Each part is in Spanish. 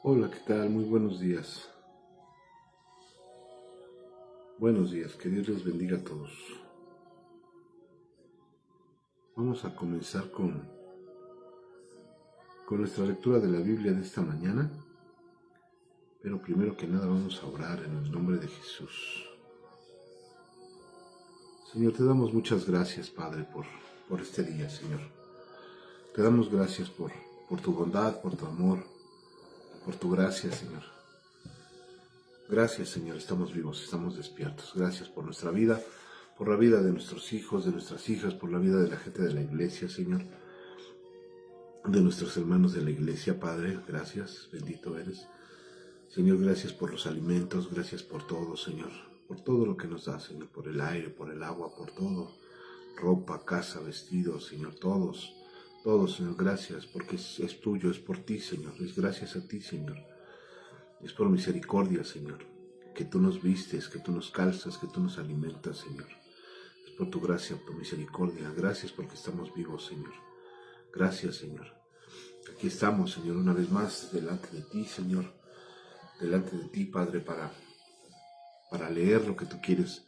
Hola, ¿qué tal? Muy buenos días. Buenos días, que Dios les bendiga a todos. Vamos a comenzar con nuestra lectura de la Biblia de esta mañana, pero primero que nada vamos a orar en el nombre de Jesús. Señor, te damos muchas gracias, Padre, por este día, Señor. Te damos gracias por tu bondad, por tu amor, por tu gracia, Señor. Gracias, Señor, estamos vivos, estamos despiertos. Gracias por nuestra vida, por la vida de nuestros hijos, de nuestras hijas, por la vida de la gente de la iglesia, Señor, de nuestros hermanos de la iglesia, Padre. Gracias, bendito eres. Señor, gracias por los alimentos, gracias por todo, Señor, por todo lo que nos da, Señor, por el aire, por el agua, por todo, ropa, casa, vestidos, Señor, todos, Señor, gracias, porque es tuyo, es por ti, Señor, es gracias a ti, Señor. Es por misericordia, Señor, que tú nos vistes, que tú nos calzas, que tú nos alimentas, Señor. Es por tu gracia, por tu misericordia. Gracias porque estamos vivos, Señor. Gracias, Señor. Aquí estamos, Señor, una vez más delante de ti, Señor. Delante de ti, Padre, para leer lo que tú quieres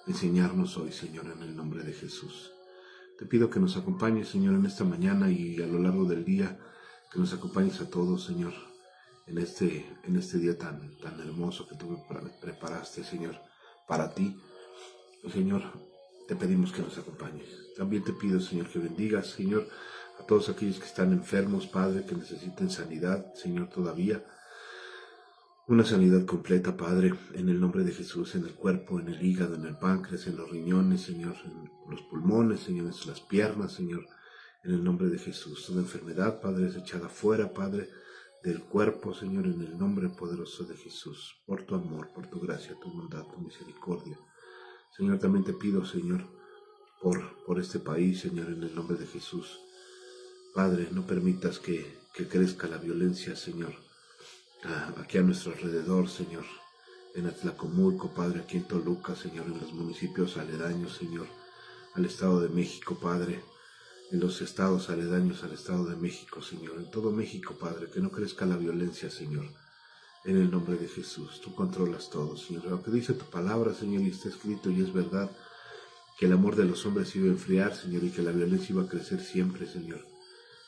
enseñarnos hoy, Señor, en el nombre de Jesús. Te pido que nos acompañes, Señor, en esta mañana y a lo largo del día, que nos acompañes a todos, Señor, en este día tan hermoso que tú me preparaste, Señor, para ti. Señor, te pedimos que nos acompañes. También te pido, Señor, que bendigas, Señor, a todos aquellos que están enfermos, Padre, que necesiten sanidad, Señor, todavía. Una sanidad completa, Padre, en el nombre de Jesús, en el cuerpo, en el hígado, en el páncreas, en los riñones, Señor, en los pulmones, Señor, en las piernas, Señor, en el nombre de Jesús. Toda enfermedad, Padre, es echada fuera, Padre, del cuerpo, Señor, en el nombre poderoso de Jesús, por tu amor, por tu gracia, tu bondad, tu misericordia. Señor, también te pido, Señor, por este país, Señor, en el nombre de Jesús. Padre, no permitas que crezca la violencia, Señor, aquí a nuestro alrededor, Señor, en Atlacomulco, Padre, aquí en Toluca, Señor, en los municipios aledaños, Señor, al Estado de México, Padre, en los estados aledaños al Estado de México, Señor, en todo México, Padre, que no crezca la violencia, Señor, en el nombre de Jesús. Tú controlas todo, Señor. Lo que dice tu palabra, Señor, y está escrito y es verdad, que el amor de los hombres iba a enfriar, Señor, y que la violencia iba a crecer siempre, Señor.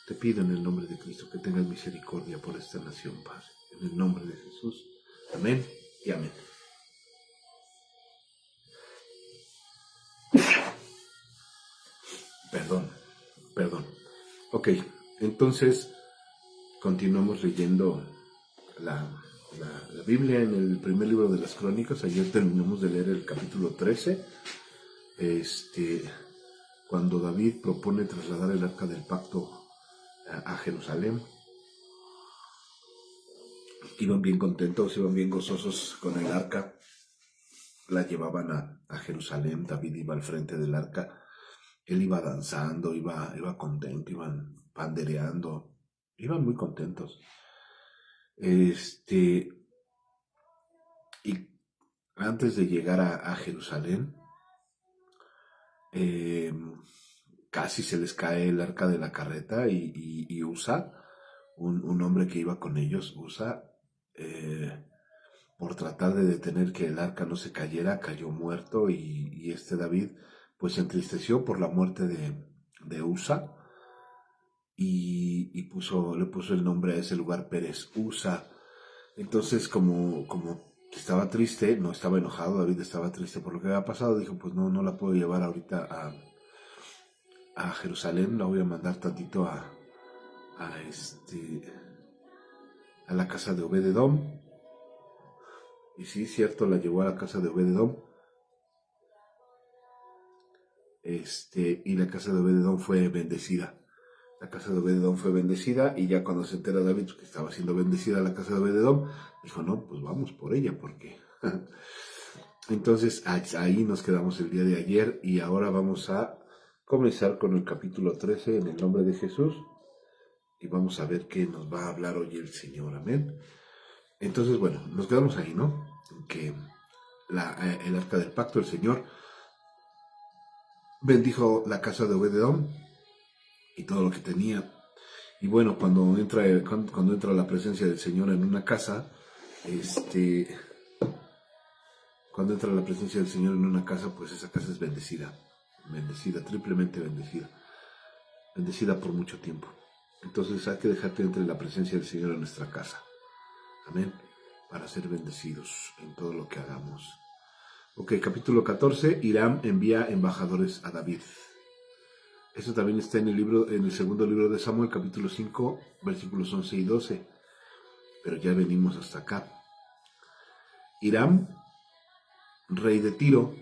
Te pido en el nombre de Cristo que tengas misericordia por esta nación, Padre. En el nombre de Jesús. Amén y amén. Perdón. Ok, entonces continuamos leyendo la Biblia en el primer libro de las Crónicas. Ayer terminamos de leer el capítulo 13. Cuando David propone trasladar el arca del pacto a Jerusalén. Iban bien contentos, iban bien gozosos con el arca. La llevaban a Jerusalén. David iba al frente del arca. Él iba danzando, iba contento, iban pandereando, iban muy contentos. Y antes de llegar a Jerusalén, casi se les cae el arca de la carreta y Usa, un hombre que iba con ellos, Usa, por tratar de detener que el arca no se cayera, cayó muerto y David pues se entristeció por la muerte de Usa y le puso el nombre a ese lugar Pérez Usa. Entonces como estaba triste, no estaba enojado, David estaba triste por lo que había pasado, dijo pues no la puedo llevar ahorita a Jerusalén, la voy a mandar tantito a la casa de Obed-Edom. Y sí, cierto, la llevó a la casa de Obed-Edom. Y la casa de Obed-Edom fue bendecida. La casa de Obed-Edom fue bendecida y ya cuando se entera David que estaba siendo bendecida la casa de Obed-Edom, dijo, no, pues vamos por ella, porque... Entonces ahí nos quedamos el día de ayer y ahora vamos a comenzar con el capítulo 13 en el nombre de Jesús y vamos a ver qué nos va a hablar hoy el Señor, amén. Entonces, bueno, nos quedamos ahí, ¿no? Que el arca del pacto, el Señor bendijo la casa de Obed-Edom y todo lo que tenía. Y bueno, cuando entra la presencia del Señor en una casa, cuando entra la presencia del Señor en una casa, pues esa casa es bendecida, bendecida, triplemente bendecida, bendecida por mucho tiempo. Entonces hay que dejar que entre la presencia del Señor en nuestra casa. Amén. Para ser bendecidos en todo lo que hagamos. Ok, capítulo 14. Hiram envía embajadores a David. Esto también está en el segundo libro de Samuel, capítulo 5, versículos 11 y 12. Pero ya venimos hasta acá. Hiram, rey de Tiro,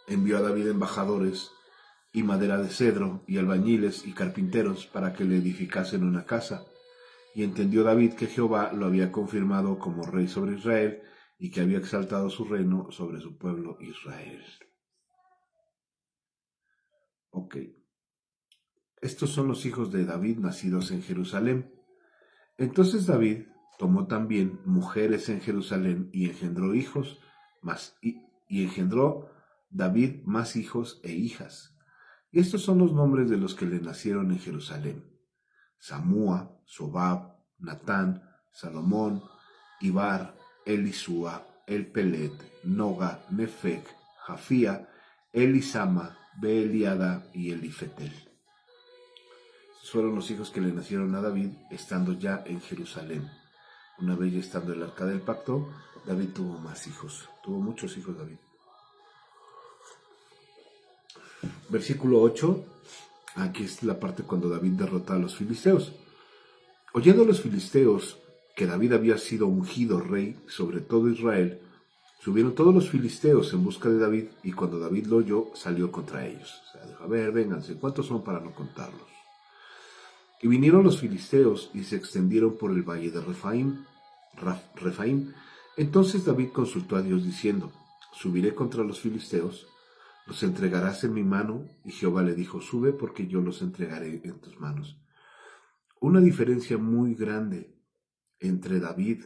envió a David embajadores y madera de cedro y albañiles y carpinteros para que le edificasen una casa. Y entendió David que Jehová lo había confirmado como rey sobre Israel y que había exaltado su reino sobre su pueblo Israel. Ok. Estos son los hijos de David nacidos en Jerusalén. Entonces David tomó también mujeres en Jerusalén y engendró hijos, y engendró David más hijos e hijas. Y estos son los nombres de los que le nacieron en Jerusalén: Samúa, Sobab, Natán, Salomón, Ibar, Elisúa, Elpelet, Noga, Nefec, Jafía, Elisama, Beeliada y Elifetel. Estos fueron los hijos que le nacieron a David estando ya en Jerusalén. Una vez ya estando el arca del pacto, David tuvo más hijos. Tuvo muchos hijos David. Versículo 8. Aquí es la parte cuando David derrota a los filisteos. Oyendo los filisteos que David había sido ungido rey sobre todo Israel, subieron todos los filisteos en busca de David, y cuando David lo oyó, salió contra ellos. O sea, dijo: a ver, vénganse, ¿cuántos son para no contarlos? Y vinieron los filisteos y se extendieron por el valle de Refaim. Entonces David consultó a Dios diciendo: subiré contra los filisteos, los entregarás en mi mano. Y Jehová le dijo: sube, porque yo los entregaré en tus manos. Una diferencia muy grande entre David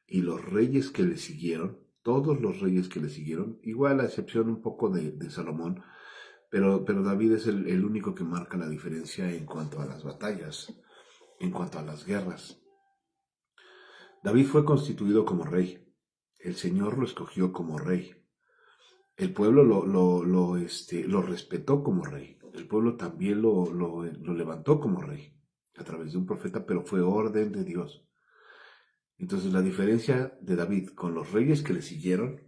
y los reyes que le siguieron, todos los reyes que le siguieron, igual a excepción un poco de Salomón, pero David es el único que marca la diferencia en cuanto a las batallas, en cuanto a las guerras. David fue constituido como rey, el Señor lo escogió como rey, el pueblo lo respetó como rey, el pueblo también lo levantó como rey a través de un profeta, pero fue orden de Dios. Entonces la diferencia de David con los reyes que le siguieron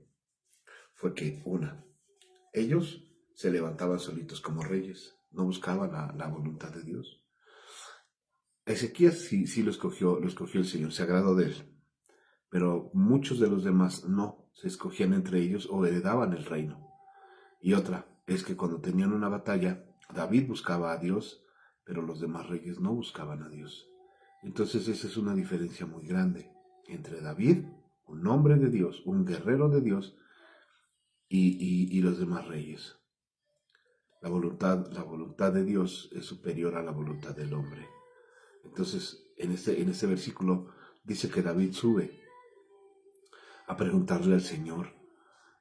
fue que, ellos se levantaban solitos como reyes, no buscaban la voluntad de Dios. Ezequías sí lo escogió el Señor, se agradó de él, pero muchos de los demás no, se escogían entre ellos o heredaban el reino. Y otra es que cuando tenían una batalla, David buscaba a Dios, pero los demás reyes no buscaban a Dios. Entonces esa es una diferencia muy grande entre David, un hombre de Dios, un guerrero de Dios, y los demás reyes. La voluntad de Dios es superior a la voluntad del hombre. Entonces, en este versículo dice que David sube a preguntarle al Señor.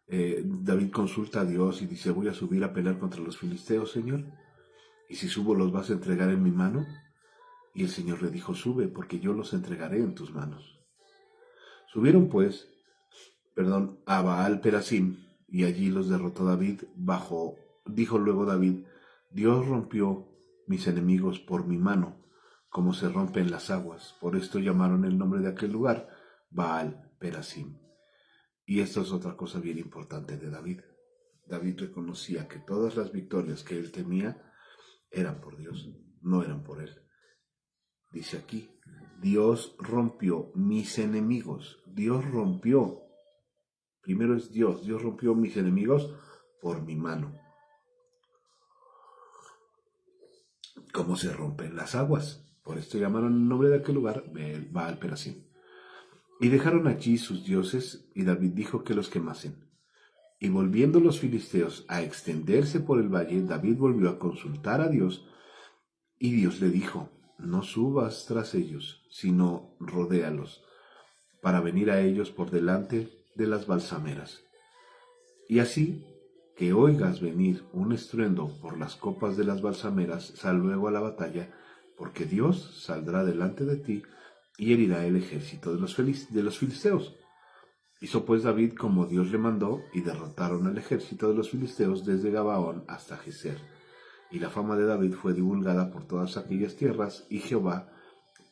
David consulta a Dios y dice: voy a subir a pelear contra los filisteos, Señor, y si subo, ¿los vas a entregar en mi mano? Y el Señor le dijo: sube, porque yo los entregaré en tus manos. Subieron pues, a Baal Perasim, y allí los derrotó David. Dijo luego David: Dios rompió mis enemigos por mi mano, como se rompen las aguas. Por esto llamaron el nombre de aquel lugar Baal Perasim. Y esto es otra cosa bien importante de David. David reconocía que todas las victorias que él tenía eran por Dios, no eran por él. Dice aquí: Dios rompió mis enemigos. Dios rompió. Primero es Dios. Dios rompió mis enemigos por mi mano. Como se rompen las aguas. Por esto llamaron el nombre de aquel lugar Baal Perasim. Y dejaron allí sus dioses, y David dijo que los quemasen. Y volviendo los filisteos a extenderse por el valle, David volvió a consultar a Dios, y Dios le dijo: no subas tras ellos, sino rodéalos, para venir a ellos por delante de las balsameras. Y así que oigas venir un estruendo por las copas de las balsameras, sal luego a la batalla, porque Dios saldrá delante de ti y herirá el ejército de los filisteos. Hizo pues David como Dios le mandó, y derrotaron al ejército de los filisteos desde Gabaón hasta Geser. Y la fama de David fue divulgada por todas aquellas tierras, y Jehová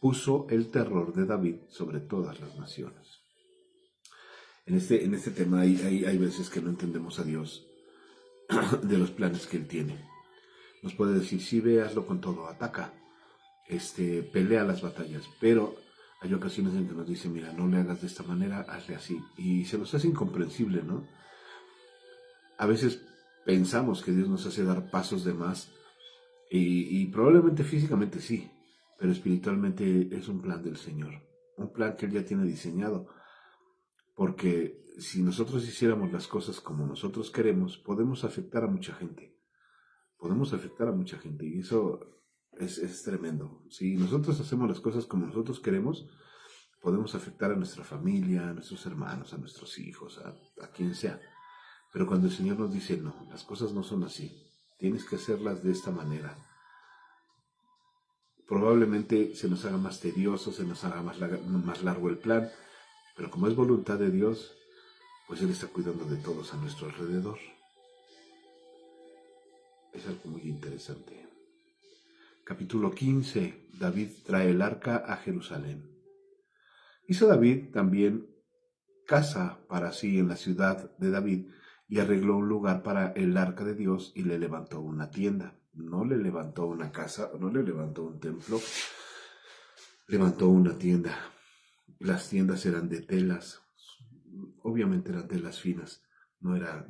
puso el terror de David sobre todas las naciones. En este tema hay veces que no entendemos a Dios de los planes que Él tiene. Nos puede decir, sí, ve, hazlo con todo, ataca, pelea las batallas, pero hay ocasiones en que nos dice, mira, no le hagas de esta manera, hazle así, y se nos hace incomprensible, ¿no? A veces pensamos que Dios nos hace dar pasos de más, y probablemente físicamente sí, pero espiritualmente es un plan del Señor, un plan que Él ya tiene diseñado, porque si nosotros hiciéramos las cosas como nosotros queremos, podemos afectar a mucha gente, y eso es tremendo. Si nosotros hacemos las cosas como nosotros queremos, podemos afectar a nuestra familia, a nuestros hermanos, a nuestros hijos, a quien sea. Pero cuando el Señor nos dice, no, las cosas no son así, tienes que hacerlas de esta manera, probablemente se nos haga más tedioso, se nos haga más largo el plan, pero como es voluntad de Dios, pues Él está cuidando de todos a nuestro alrededor. Es algo muy interesante. Capítulo 15. David trae el arca a Jerusalén. Hizo David también casa para sí en la ciudad de David, y arregló un lugar para el arca de Dios, y le levantó una tienda. No le levantó una casa, no le levantó un templo, levantó una tienda. Las tiendas eran de telas, obviamente eran telas finas, no era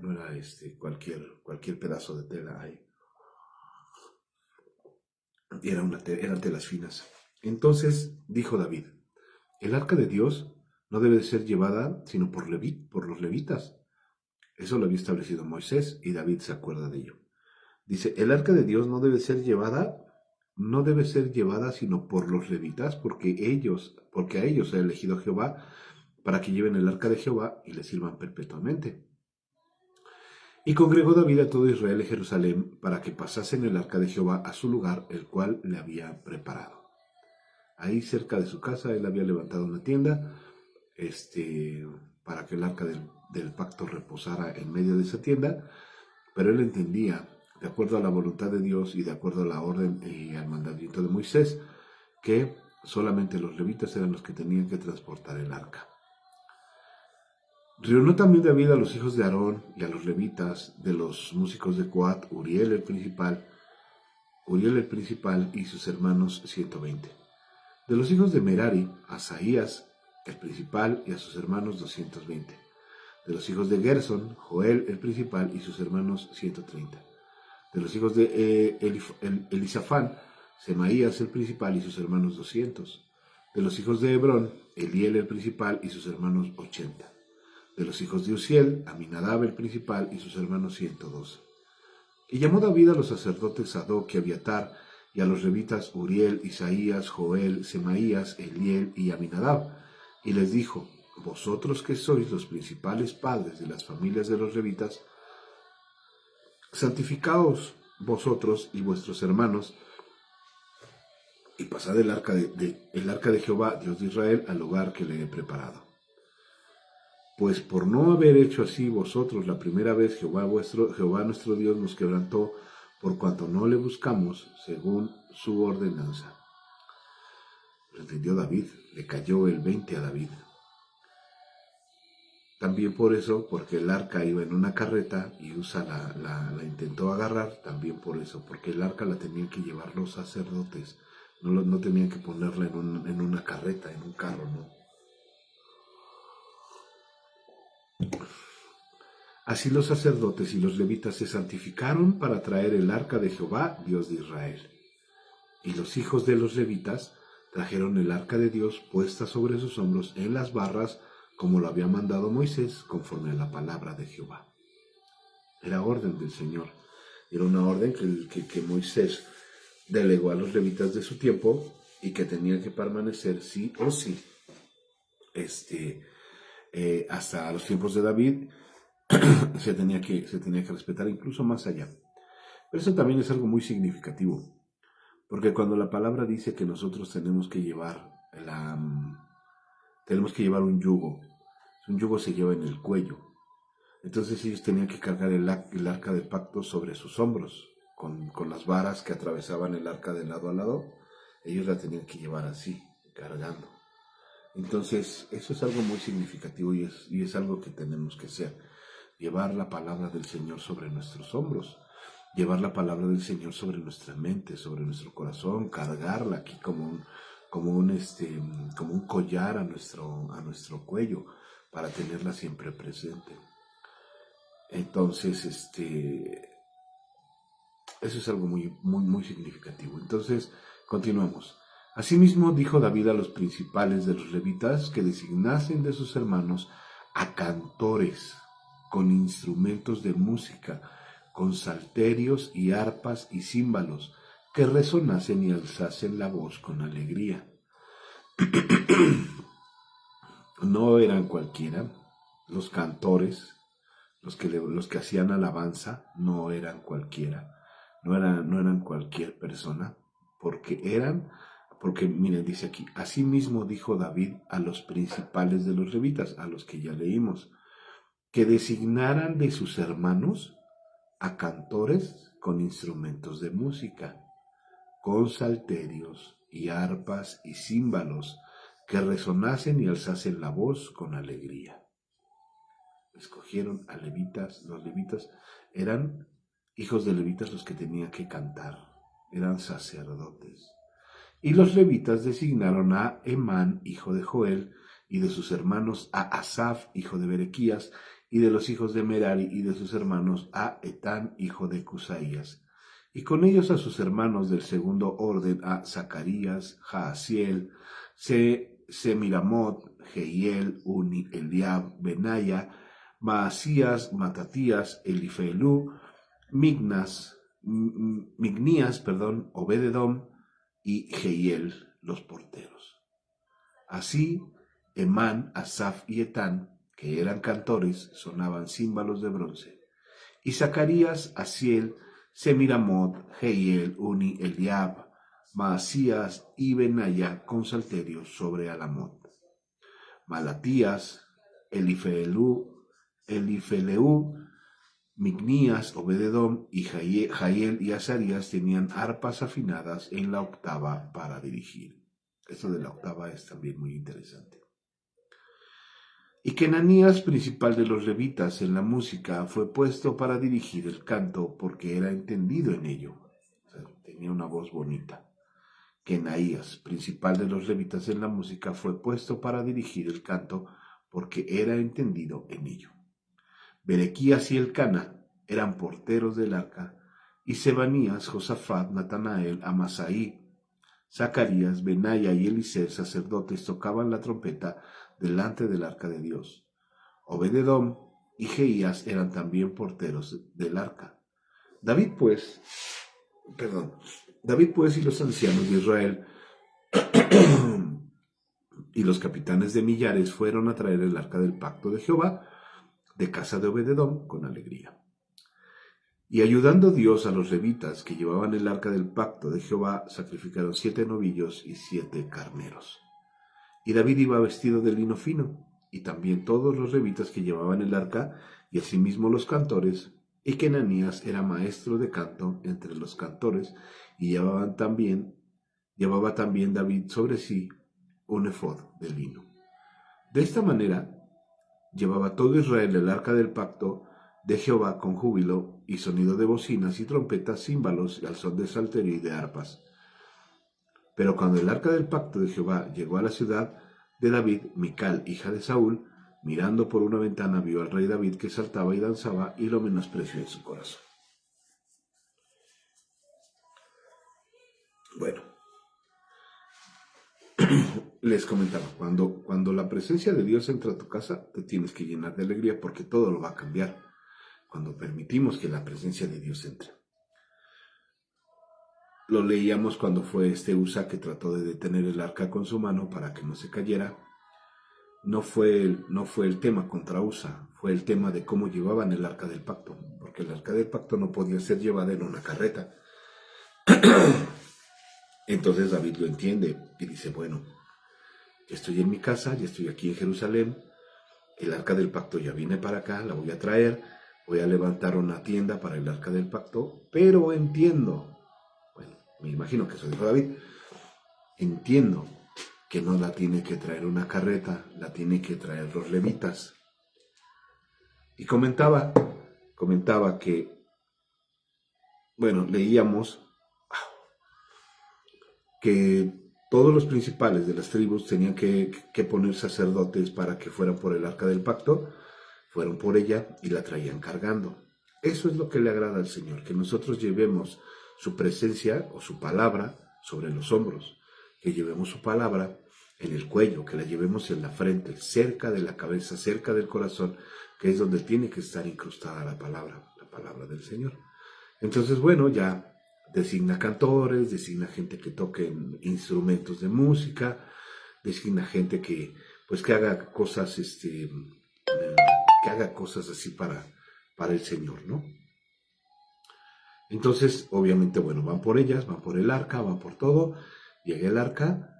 cualquier pedazo de tela ahí. Eran telas finas. Entonces dijo David, el arca de Dios no debe ser llevada sino por los levitas. Eso lo había establecido Moisés, y David se acuerda de ello. Dice, el arca de Dios no debe ser llevada sino por los levitas, porque a ellos ha elegido Jehová para que lleven el arca de Jehová y le sirvan perpetuamente. Y congregó David a todo Israel en Jerusalén para que pasasen el arca de Jehová a su lugar, el cual le había preparado. Ahí cerca de su casa él había levantado una tienda, para que el arca del pacto reposara en medio de esa tienda, pero él entendía, de acuerdo a la voluntad de Dios y de acuerdo a la orden y al mandamiento de Moisés, que solamente los levitas eran los que tenían que transportar el arca. Reunió también David a los hijos de Aarón y a los levitas de los músicos de Coat, Uriel el principal y sus hermanos 120. De los hijos de Merari, Asaías el principal y a sus hermanos 220. De los hijos de Gersón, Joel el principal y sus hermanos 130. De los hijos de Elisafán, Semaías el principal y sus hermanos 200. De los hijos de Hebrón, Eliel el principal y sus hermanos 80. De los hijos de Uziel, Aminadab el principal y sus hermanos 112. Y llamó David a los sacerdotes Sadoc y Abiatar, y a los levitas Uriel, Isaías, Joel, Semaías, Eliel y Aminadab, y les dijo, vosotros que sois los principales padres de las familias de los levitas, santificaos vosotros y vuestros hermanos, y pasad el arca de Jehová, Dios de Israel, al lugar que le he preparado. Pues por no haber hecho así vosotros la primera vez, Jehová nuestro Dios nos quebrantó, por cuanto no le buscamos según su ordenanza. Lo entendió David, le cayó el 20 a David. También por eso, porque el arca iba en una carreta y Usa la intentó agarrar, también por eso, porque el arca la tenían que llevar los sacerdotes, no tenían que ponerla en una carreta, en un carro, no. Así los sacerdotes y los levitas se santificaron para traer el arca de Jehová, Dios de Israel. Y los hijos de los levitas trajeron el arca de Dios puesta sobre sus hombros en las barras, como lo había mandado Moisés, conforme a la palabra de Jehová. Era orden del Señor. Era una orden que Moisés delegó a los levitas de su tiempo y que tenía que permanecer sí o sí hasta los tiempos de David. se tenía que respetar incluso más allá. Pero eso también es algo muy significativo, Porque cuando la palabra dice que nosotros tenemos que llevar un yugo se lleva en el cuello. Entonces ellos tenían que cargar el arca del pacto sobre sus hombros, con las varas que atravesaban el arca de lado a lado. Ellos la tenían que llevar así, cargando. Entonces, eso es algo muy significativo y es algo que tenemos que hacer. Llevar la palabra del Señor sobre nuestros hombros, llevar la palabra del Señor sobre nuestra mente, sobre nuestro corazón, cargarla aquí como un collar a nuestro cuello, para tenerla siempre presente. Entonces, eso es algo muy, muy, muy significativo. Entonces, continuamos. Asimismo dijo David a los principales de los levitas que designasen de sus hermanos a cantores con instrumentos de música, con salterios y arpas y címbalos, que resonasen y alzasen la voz con alegría. No eran cualquiera, los cantores, los que hacían alabanza, no eran cualquiera, no eran cualquier persona, porque miren, dice aquí, asimismo dijo David a los principales de los levitas, a los que ya leímos, que designaran de sus hermanos a cantores con instrumentos de música, con salterios y arpas y címbalos, que resonasen y alzasen la voz con alegría. Escogieron a levitas, los levitas eran hijos de levitas los que tenían que cantar, eran sacerdotes. Y los levitas designaron a Emán, hijo de Joel, y de sus hermanos a Asaf, hijo de Berequías, y de los hijos de Merari y de sus hermanos a Etán, hijo de Cusaías. Y con ellos a sus hermanos del segundo orden a Zacarías, Jaasiel, Semiramot, Jehiel, Uni, Eliab, Benaya, Maasías, Matatías, Elifelú, Mignías, Obededom y Jehiel, los porteros. Así, Emán, Asaf y Etán, que eran cantores, sonaban címbalos de bronce. Y Zacarías, Asiel, Semiramot, Jehiel, Uni, Eliab, Maasías y Benaya con salterios sobre Alamot. Malatías, Elifeleu, Mignías, Obededom y Jael y Azarías tenían arpas afinadas en la octava para dirigir. Esto de la octava es también muy interesante. Y Kenanías, principal de los levitas en la música, fue puesto para dirigir el canto porque era entendido en ello. O sea, tenía una voz bonita. Kenaías, principal de los levitas en la música, fue puesto para dirigir el canto porque era entendido en ello. Berequías y Elcana eran porteros del arca, y Sebanías, Josafat, Natanael, Amasaí, Zacarías, Benaya y Eliseo, sacerdotes, tocaban la trompeta delante del arca de Dios. Obededom y Jeías eran también porteros del arca. David pues y los ancianos de Israel y los capitanes de millares fueron a traer el arca del pacto de Jehová de casa de Obededom con alegría. Y ayudando Dios a los levitas que llevaban el arca del pacto de Jehová, sacrificaron 7 novillos y 7 carneros. Y David iba vestido de lino fino, y también todos los levitas que llevaban el arca, y asimismo los cantores, y Kenanías era maestro de canto entre los cantores, y llevaba también David sobre sí un efod de lino. De esta manera, llevaba todo Israel el arca del pacto de Jehová con júbilo y sonido de bocinas y trompetas, címbalos, al son de salterio y de arpas. Pero cuando el arca del pacto de Jehová llegó a la ciudad de David, Mical, hija de Saúl, mirando por una ventana, vio al rey David que saltaba y danzaba y lo menospreció en su corazón. Bueno, les comentaba, cuando la presencia de Dios entra a tu casa, te tienes que llenar de alegría porque todo lo va a cambiar cuando permitimos que la presencia de Dios entre. Lo leíamos cuando fue Usa que trató de detener el arca con su mano para que no se cayera. No fue el tema contra Usa, fue el tema de cómo llevaban el arca del pacto, porque el arca del pacto no podía ser llevada en una carreta. Entonces David lo entiende y dice, bueno, ya estoy en mi casa, ya estoy aquí en Jerusalén, el arca del pacto ya viene para acá, la voy a traer, voy a levantar una tienda para el arca del pacto, pero entiendo, bueno, me imagino que eso dijo David, entiendo que no la tiene que traer una carreta, la tiene que traer los levitas. Y comentaba que, bueno, leíamos que todos los principales de las tribus tenían que poner sacerdotes para que fueran por el arca del pacto, fueron por ella y la traían cargando. Eso es lo que le agrada al Señor, que nosotros llevemos su presencia o su palabra sobre los hombros, que llevemos su palabra en el cuello, que la llevemos en la frente, cerca de la cabeza, cerca del corazón, que es donde tiene que estar incrustada la palabra del Señor. Entonces, bueno, ya designa cantores, designa gente que toque instrumentos de música, designa gente que, pues, que haga cosas, que haga cosas así para el Señor, ¿no? Entonces, obviamente, bueno, van por ellas, van por el arca, van por todo, llega el arca,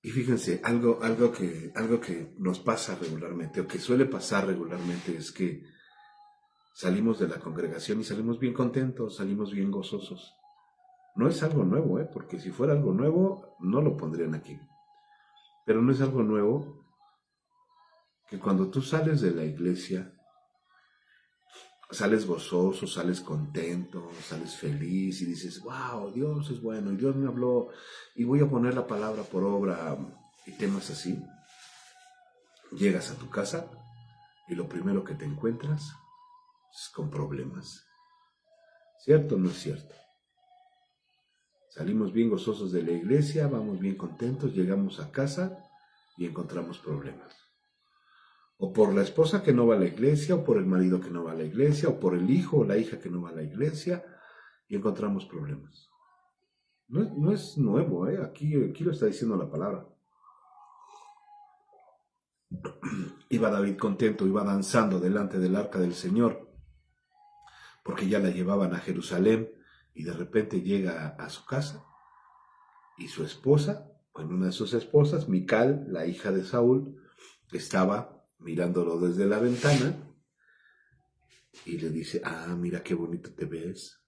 y fíjense, algo que nos pasa regularmente, o que suele pasar regularmente, es que salimos de la congregación y salimos bien contentos, salimos bien gozosos. No es algo nuevo, porque si fuera algo nuevo, no lo pondrían aquí. Pero no es algo nuevo que cuando tú sales de la iglesia, sales gozoso, sales contento, sales feliz y dices, wow, Dios es bueno y Dios me habló y voy a poner la palabra por obra y temas así. Llegas a tu casa y lo primero que te encuentras es con problemas. ¿Cierto o no es cierto? Salimos bien gozosos de la iglesia, vamos bien contentos, llegamos a casa y encontramos problemas. O por la esposa que no va a la iglesia, o por el marido que no va a la iglesia, o por el hijo o la hija que no va a la iglesia, y encontramos problemas. No es nuevo, aquí lo está diciendo la palabra. Iba David contento, iba danzando delante del arca del Señor, porque ya la llevaban a Jerusalén, y de repente llega a su casa, y su esposa, bueno, una de sus esposas, Mical, la hija de Saúl, estaba mirándolo desde la ventana, y le dice, mira qué bonito te ves,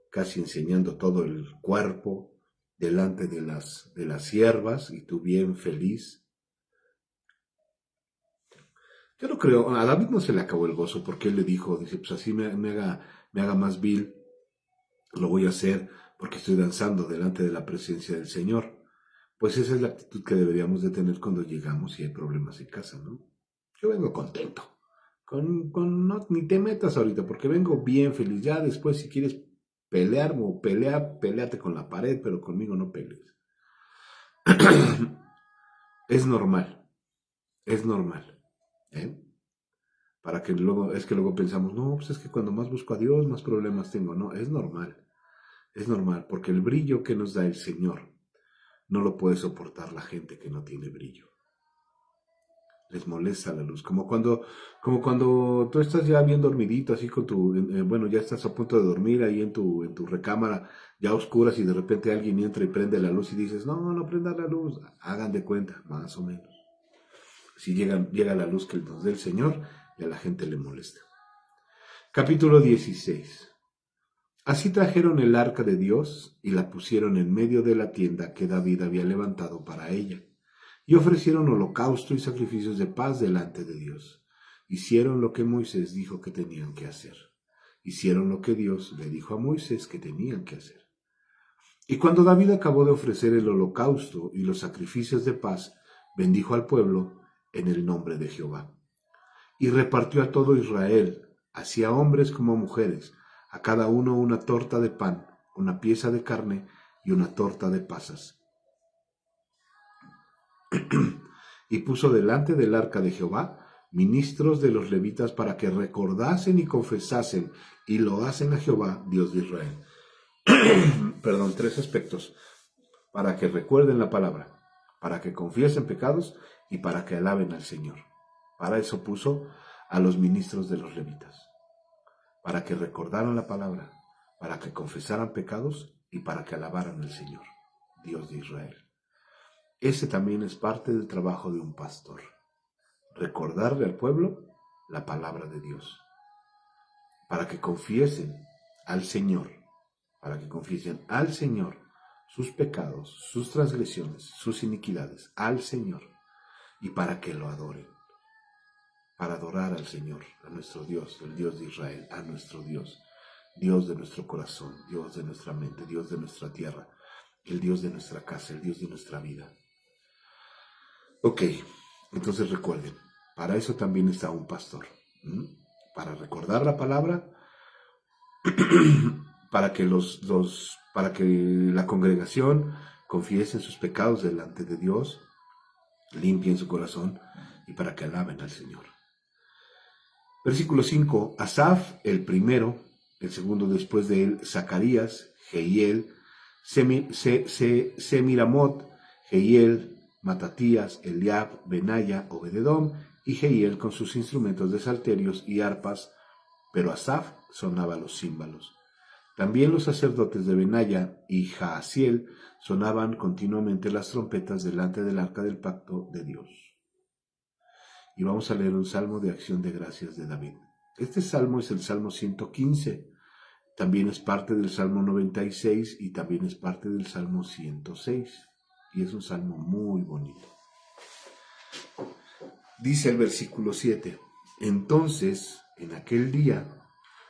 casi enseñando todo el cuerpo delante de las siervas, y tú bien feliz. Yo no creo, a David no se le acabó el gozo, porque él le dijo, dice, pues así me haga más vil, lo voy a hacer porque estoy danzando delante de la presencia del Señor. Pues esa es la actitud que deberíamos de tener cuando llegamos y hay problemas en casa, ¿no? Yo vengo contento, no, ni te metas ahorita, porque vengo bien feliz. Ya después, si quieres pelear o peleate con la pared, pero conmigo no pelees. Es normal, es normal, ¿eh? Para que luego pensamos, no, pues es que cuando más busco a Dios, más problemas tengo. No, es normal, porque el brillo que nos da el Señor no lo puede soportar la gente que no tiene brillo. Les molesta la luz, como cuando tú estás ya bien dormidito, así con bueno, ya estás a punto de dormir ahí en tu recámara, ya a oscuras, y de repente alguien entra y prende la luz y dices, no prenda la luz, hagan de cuenta, más o menos. Si llega la luz que nos dé el Señor, y a la gente le molesta. Capítulo 16. Así trajeron el arca de Dios y la pusieron en medio de la tienda que David había levantado para ella, y ofrecieron holocausto y sacrificios de paz delante de Dios. Hicieron lo que Moisés dijo que tenían que hacer. Hicieron lo que Dios le dijo a Moisés que tenían que hacer. Y cuando David acabó de ofrecer el holocausto y los sacrificios de paz, bendijo al pueblo en el nombre de Jehová. Y repartió a todo Israel, así a hombres como a mujeres, a cada uno una torta de pan, una pieza de carne y una torta de pasas. Y puso delante del arca de Jehová ministros de los levitas para que recordasen y confesasen y loasen a Jehová, Dios de Israel. Perdón, 3 aspectos. Para que recuerden la palabra, para que confiesen pecados y para que alaben al Señor. Para eso puso a los ministros de los levitas. Para que recordaran la palabra, para que confesaran pecados y para que alabaran al Señor, Dios de Israel. Ese también es parte del trabajo de un pastor. Recordarle al pueblo la palabra de Dios, para que confiesen al Señor, sus pecados, sus transgresiones, sus iniquidades, al Señor, y para que lo adoren, para adorar al Señor, a nuestro Dios, el Dios de Israel, a nuestro Dios, Dios de nuestro corazón, Dios de nuestra mente, Dios de nuestra tierra, el Dios de nuestra casa, el Dios de nuestra vida. Ok, entonces recuerden, para eso también está un pastor, para recordar la palabra, para que para que la congregación confiesen sus pecados delante de Dios, limpien su corazón y para que alaben al Señor. Versículo 5, Asaf el primero, el segundo después de él, Zacarías, Jehiel, Semiramot, Jehiel, Matatías, Eliab, Benaya, Obededom y Jehiel con sus instrumentos de salterios y arpas, pero Asaf sonaba los címbalos. También los sacerdotes de Benaya y Jaasiel sonaban continuamente las trompetas delante del arca del pacto de Dios. Y vamos a leer un salmo de acción de gracias de David. Este salmo es el Salmo 115, también es parte del Salmo 96 y también es parte del Salmo 106. Y es un salmo muy bonito. Dice el versículo 7, entonces, en aquel día,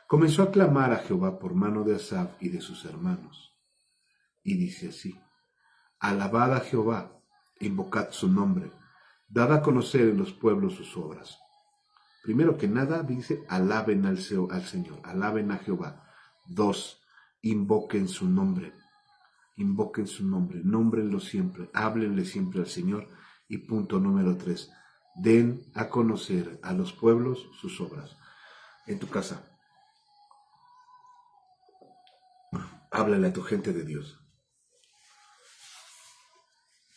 comenzó a clamar a Jehová por mano de Asaf y de sus hermanos. Y dice así, alabad a Jehová, invocad su nombre, dad a conocer en los pueblos sus obras. Primero que nada dice, alaben al Señor, alaben a Jehová. 2, invoquen su nombre, nómbrenlo siempre, háblenle siempre al Señor. Y punto número 3, den a conocer a los pueblos sus obras. En tu casa, háblale a tu gente de Dios.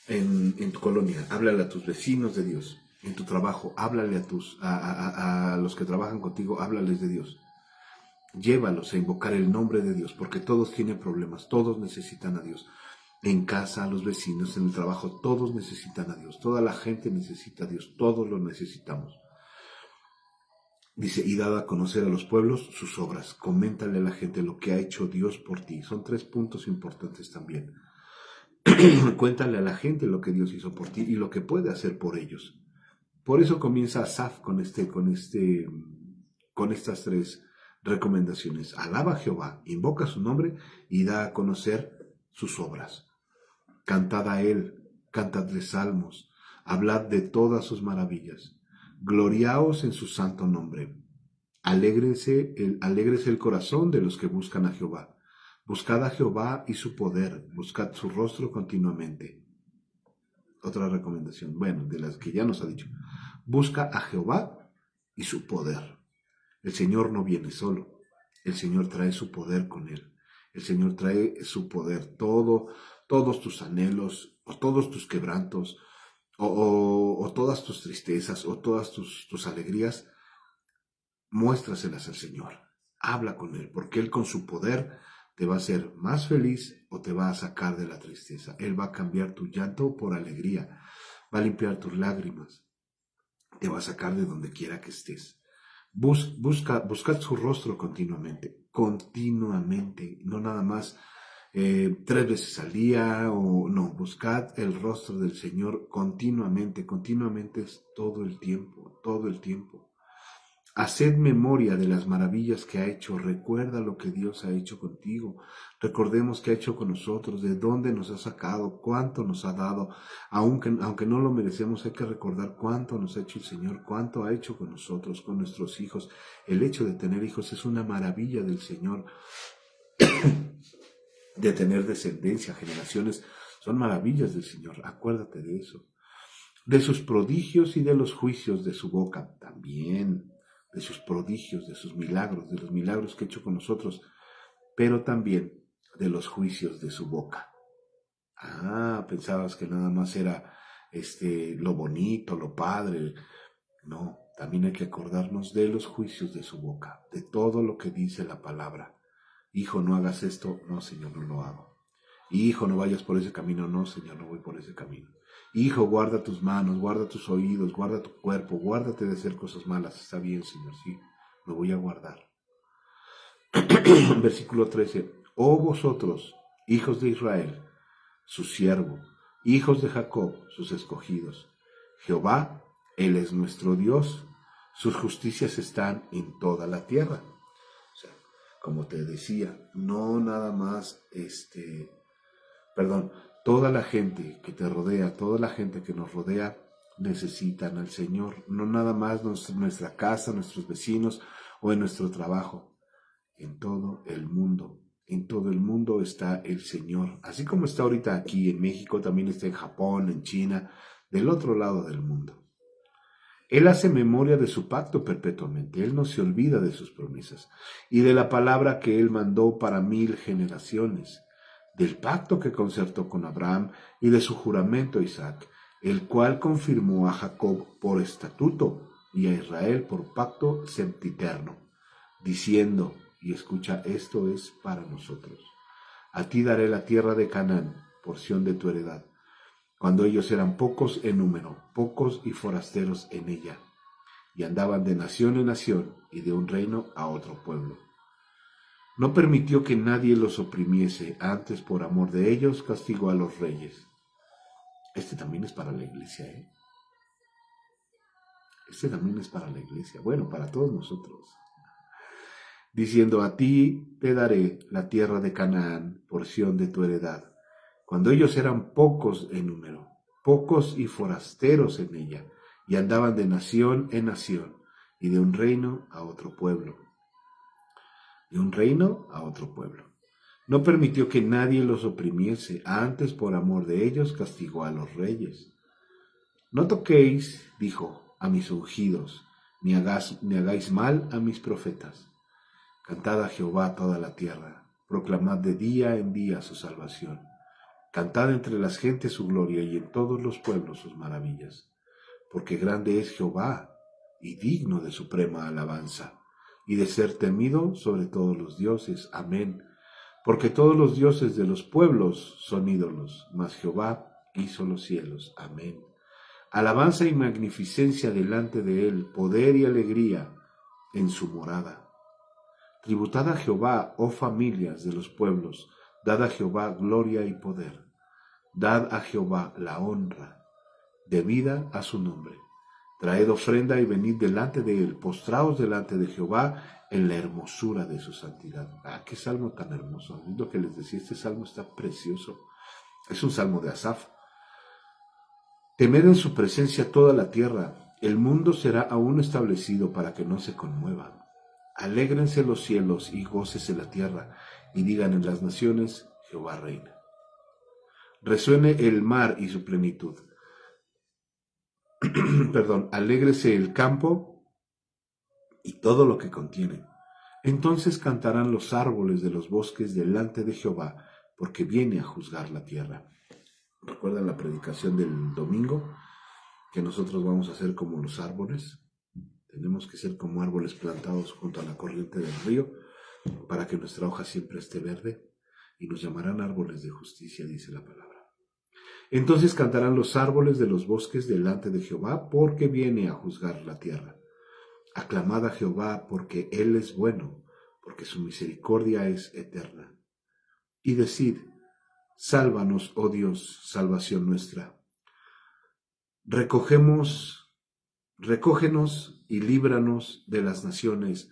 En tu colonia, háblale a tus vecinos de Dios. En tu trabajo, háblale a los que trabajan contigo, háblales de Dios. Llévalos a invocar el nombre de Dios, porque todos tienen problemas, todos necesitan a Dios. En casa, a los vecinos, en el trabajo, todos necesitan a Dios. Toda la gente necesita a Dios, todos lo necesitamos. Dice, y dad a conocer a los pueblos sus obras. Coméntale a la gente lo que ha hecho Dios por ti. Son 3 puntos importantes también. Cuéntale a la gente lo que Dios hizo por ti y lo que puede hacer por ellos. Por eso comienza Asaf con estas 3 recomendaciones. Alaba a Jehová, invoca su nombre y da a conocer sus obras. Cantad a él, cantadle salmos, hablad de todas sus maravillas. Gloriaos en su santo nombre. Alégrese el corazón de los que buscan a Jehová. Buscad a Jehová y su poder, buscad su rostro continuamente. Otra recomendación, bueno, de las que ya nos ha dicho. Busca a Jehová y su poder. El Señor no viene solo, el Señor trae su poder con él. El Señor trae su poder, todos tus anhelos, o todos tus quebrantos, o todas tus tristezas, o todas tus alegrías, muéstraselas al Señor. Habla con Él, porque Él con su poder te va a hacer más feliz o te va a sacar de la tristeza. Él va a cambiar tu llanto por alegría, va a limpiar tus lágrimas, te va a sacar de donde quiera que estés. Buscad su rostro continuamente, no nada más 3 veces al día, o no, buscad el rostro del Señor continuamente es todo el tiempo. Haced memoria de las maravillas que ha hecho, recuerda lo que Dios ha hecho contigo, recordemos qué ha hecho con nosotros, de dónde nos ha sacado, cuánto nos ha dado, aunque no lo merecemos, hay que recordar cuánto nos ha hecho el Señor, cuánto ha hecho con nosotros, con nuestros hijos. El hecho de tener hijos es una maravilla del Señor, de tener descendencia, generaciones, son maravillas del Señor, acuérdate de eso. De sus prodigios y de los juicios de su boca también, de sus prodigios, de sus milagros, de los milagros que ha hecho con nosotros, pero también de los juicios de su boca. Pensabas que nada más era lo bonito, lo padre. No, también hay que acordarnos de los juicios de su boca, de todo lo que dice la palabra. Hijo, no hagas esto. No, Señor, no lo hago. Hijo, no vayas por ese camino. No, Señor, no voy por ese camino. Hijo, guarda tus manos, guarda tus oídos, guarda tu cuerpo, guárdate de hacer cosas malas. Está bien, Señor, sí, me voy a guardar. Versículo 13. Oh vosotros, hijos de Israel, su siervo, hijos de Jacob, sus escogidos. Jehová, Él es nuestro Dios, sus justicias están en toda la tierra. O sea, como te decía, no nada más, toda la gente que te rodea, toda la gente que nos rodea, necesitan al Señor. No nada más nuestra casa, nuestros vecinos o en nuestro trabajo. En todo el mundo está el Señor. Así como está ahorita aquí en México, también está en Japón, en China, del otro lado del mundo. Él hace memoria de su pacto perpetuamente. Él no se olvida de sus promesas y de la palabra que Él mandó para 1000 generaciones, del pacto que concertó con Abraham y de su juramento a Isaac, el cual confirmó a Jacob por estatuto y a Israel por pacto sempiterno, diciendo, y escucha, esto es para nosotros: a ti daré la tierra de Canaán, porción de tu heredad, cuando ellos eran pocos en número, pocos y forasteros en ella, y andaban de nación en nación y de un reino a otro pueblo. No permitió que nadie los oprimiese, antes por amor de ellos castigó a los reyes. Este también es para la iglesia, ¿eh? Este también es para la iglesia, bueno, para todos nosotros. Diciendo, a ti te daré la tierra de Canaán, porción de tu heredad, cuando ellos eran pocos en número, pocos y forasteros en ella, y andaban de nación en nación, y de un reino a otro pueblo. De un reino a otro pueblo. No permitió que nadie los oprimiese, antes por amor de ellos castigó a los reyes. No toquéis, dijo, a mis ungidos, ni hagáis mal a mis profetas. Cantad a Jehová toda la tierra, proclamad de día en día su salvación. Cantad entre las gentes su gloria y en todos los pueblos sus maravillas. Porque grande es Jehová y digno de suprema alabanza, y de ser temido sobre todos los dioses. Amén. Porque todos los dioses de los pueblos son ídolos, mas Jehová hizo los cielos. Amén. Alabanza y magnificencia delante de él, poder y alegría en su morada. Tributad a Jehová, oh familias de los pueblos, dad a Jehová gloria y poder. Dad a Jehová la honra, debida a su nombre. Traed ofrenda y venid delante de él, postraos delante de Jehová en la hermosura de su santidad. Ah, qué salmo tan hermoso. Es lo que les decía, este salmo está precioso. Es un salmo de Asaf. Temed en su presencia toda la tierra, el mundo será aún establecido para que no se conmueva. Alégrense los cielos y gócese la tierra, y digan en las naciones, Jehová reina. Resuene el mar y su plenitud. Alégrese el campo y todo lo que contiene. Entonces cantarán los árboles de los bosques delante de Jehová, porque viene a juzgar la tierra. ¿Recuerdan la predicación del domingo? Que nosotros vamos a ser como los árboles. Tenemos que ser como árboles plantados junto a la corriente del río, para que nuestra hoja siempre esté verde, y nos llamarán árboles de justicia, dice la palabra. Entonces cantarán los árboles de los bosques delante de Jehová, porque viene a juzgar la tierra. Aclamad a Jehová, porque Él es bueno, porque su misericordia es eterna. Y decid, sálvanos, oh Dios, salvación nuestra. Recógenos y líbranos de las naciones,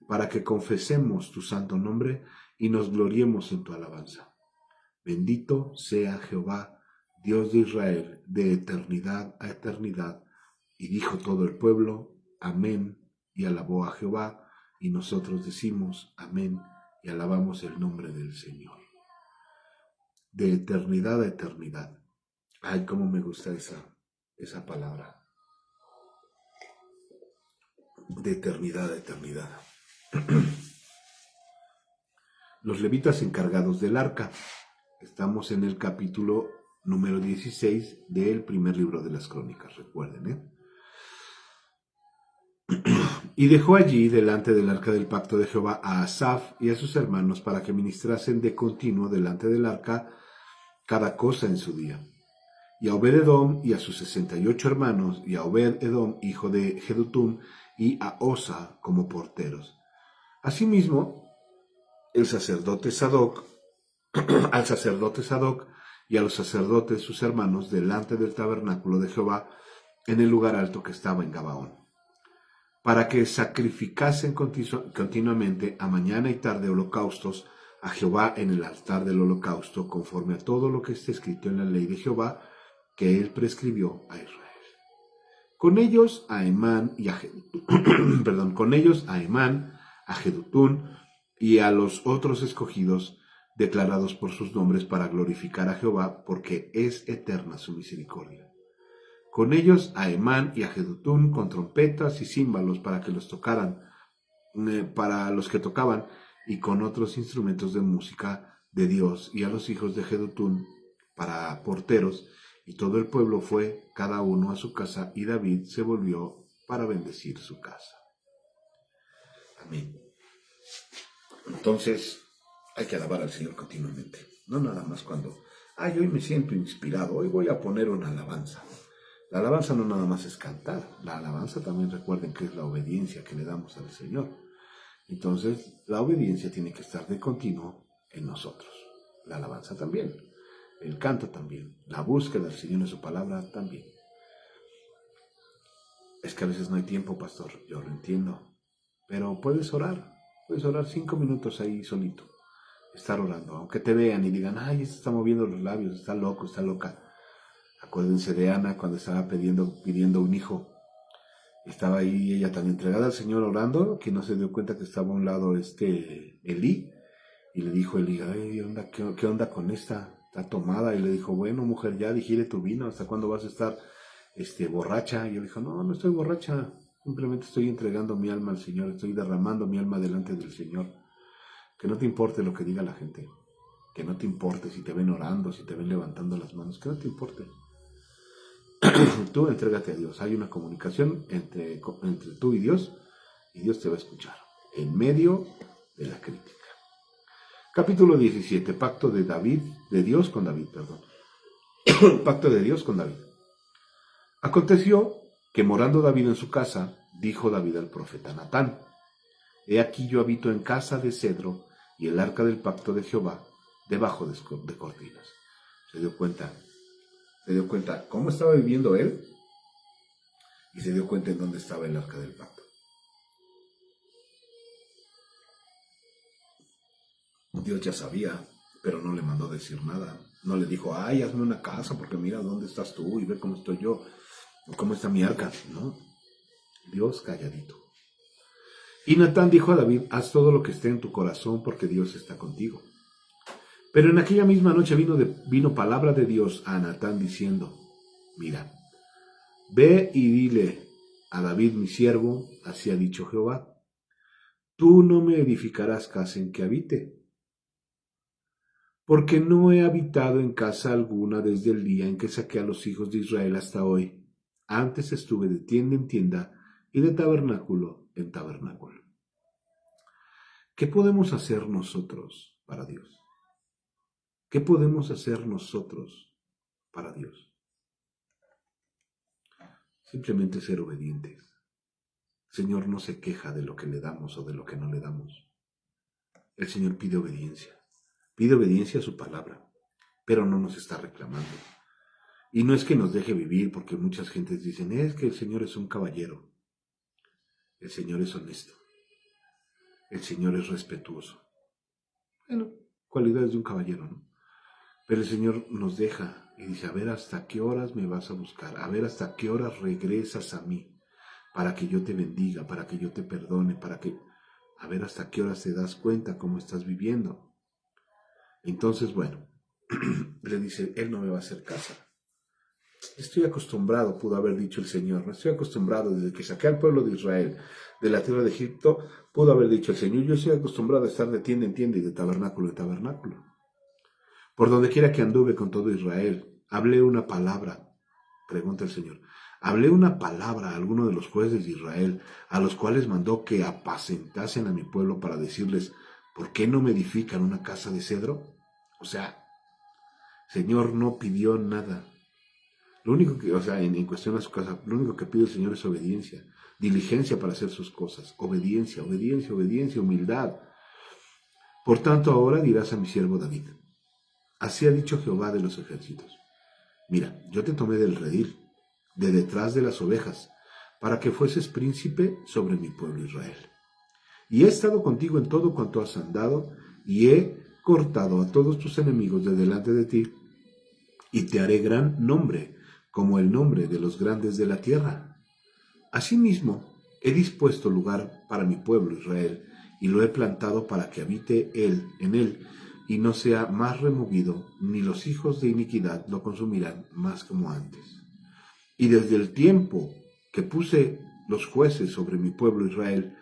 para que confesemos tu santo nombre y nos gloriemos en tu alabanza. Bendito sea Jehová, Dios de Israel, de eternidad a eternidad. Y dijo todo el pueblo, amén, y alabó a Jehová, y nosotros decimos, amén, y alabamos el nombre del Señor. De eternidad a eternidad. Ay, cómo me gusta esa palabra. De eternidad a eternidad. Los levitas encargados del arca. Estamos en el capítulo número 16 del primer libro de las Crónicas, recuerden, Y dejó allí delante del arca del pacto de Jehová a Asaf y a sus hermanos para que ministrasen de continuo delante del arca cada cosa en su día. Y a Obed-Edom y a sus 68 hermanos, y a Obed-Edom, hijo de Jedutún, y a Osa como porteros. Asimismo, al sacerdote Sadoc y a los sacerdotes sus hermanos delante del tabernáculo de Jehová en el lugar alto que estaba en Gabaón, para que sacrificasen continuamente a mañana y tarde holocaustos a Jehová en el altar del holocausto, conforme a todo lo que está escrito en la ley de Jehová que él prescribió a Israel. Con ellos a Emán y a Jedutún, con ellos a Emán, a Jedutún y a los otros escogidos declarados por sus nombres para glorificar a Jehová, porque es eterna su misericordia. Con ellos a Emán y a Jedutún con trompetas y címbalos para que los tocaran, para los que tocaban, y con otros instrumentos de música de Dios, y a los hijos de Jedutún para porteros, y todo el pueblo fue cada uno a su casa, y David se volvió para bendecir su casa. Amén. Entonces, hay que alabar al Señor continuamente, no nada más cuando, hoy me siento inspirado, hoy voy a poner una alabanza. La alabanza no nada más es cantar, la alabanza también recuerden que es la obediencia que le damos al Señor. Entonces, la obediencia tiene que estar de continuo en nosotros. La alabanza también, el canto también, la búsqueda del Señor en su palabra también. Es que a veces no hay tiempo, pastor, yo lo entiendo, pero puedes orar 5 minutos ahí solito, estar orando, aunque te vean y digan, se está moviendo los labios, está loco, está loca. Acuérdense de Ana cuando estaba pidiendo un hijo. Estaba ahí ella tan entregada al Señor orando que no se dio cuenta que estaba a un lado Elí. Y le dijo Elí, ¿qué onda con esta? Está tomada. Y le dijo, bueno, mujer, ya digiere tu vino. ¿Hasta cuándo vas a estar borracha? Y él dijo, no estoy borracha. Simplemente estoy entregando mi alma al Señor. Estoy derramando mi alma delante del Señor. Que no te importe lo que diga la gente. Que no te importe si te ven orando, si te ven levantando las manos. Que no te importe. Tú entrégate a Dios. Hay una comunicación entre tú y Dios te va a escuchar en medio de la crítica. Capítulo 17. Pacto de Dios con David. Pacto de Dios con David. Aconteció que morando David en su casa, dijo David al profeta Natán: He aquí yo habito en casa de cedro y el arca del pacto de Jehová debajo de cortinas. ¿Se dio cuenta cómo estaba viviendo él? Y se dio cuenta en dónde estaba el arca del pacto. Dios ya sabía, pero no le mandó decir nada. No le dijo, hazme una casa porque mira dónde estás tú y ve cómo estoy yo, cómo está mi arca. No, Dios calladito. Y Natán dijo a David, haz todo lo que esté en tu corazón porque Dios está contigo. Pero en aquella misma noche vino palabra de Dios a Natán diciendo, mira, ve y dile a David mi siervo, así ha dicho Jehová, tú no me edificarás casa en que habite, porque no he habitado en casa alguna desde el día en que saqué a los hijos de Israel hasta hoy. Antes estuve de tienda en tienda y de tabernáculo en tabernáculo. ¿Qué podemos hacer nosotros para Dios? ¿Qué podemos hacer nosotros para Dios? Simplemente ser obedientes. El Señor no se queja de lo que le damos o de lo que no le damos. El Señor pide obediencia a su palabra, pero no nos está reclamando. Y no es que nos deje vivir, porque muchas gentes dicen, es que el Señor es un caballero. El Señor es honesto. El Señor es respetuoso. Bueno, cualidades de un caballero, ¿no? Pero el Señor nos deja y dice, a ver hasta qué horas me vas a buscar, a ver hasta qué horas regresas a mí, para que yo te bendiga, para que yo te perdone, a ver hasta qué horas te das cuenta cómo estás viviendo. Entonces, bueno, le dice, Él no me va a hacer caso. Estoy acostumbrado, pudo haber dicho el Señor, no estoy acostumbrado desde que saqué al pueblo de Israel de la tierra de Egipto, pudo haber dicho el Señor, yo estoy acostumbrado a estar de tienda en tienda y de tabernáculo en tabernáculo. Por donde quiera que anduve con todo Israel, hablé una palabra, pregunta el Señor, hablé una palabra a alguno de los jueces de Israel, a los cuales mandó que apacentasen a mi pueblo para decirles, ¿por qué no me edifican una casa de cedro? O sea, Señor no pidió nada. Lo único que, o sea, en cuestión a su casa, lo único que pide el Señor es obediencia, diligencia para hacer sus cosas, obediencia, obediencia, obediencia, humildad. Por tanto, ahora dirás a mi siervo David, así ha dicho Jehová de los ejércitos. Mira, yo te tomé del redil, de detrás de las ovejas, para que fueses príncipe sobre mi pueblo Israel. Y he estado contigo en todo cuanto has andado, y he cortado a todos tus enemigos de delante de ti, y te haré gran nombre, como el nombre de los grandes de la tierra. Asimismo, he dispuesto lugar para mi pueblo Israel, y lo he plantado para que habite él en él, y no sea más removido, ni los hijos de iniquidad lo consumirán más como antes. Y desde el tiempo que puse los jueces sobre mi pueblo Israel,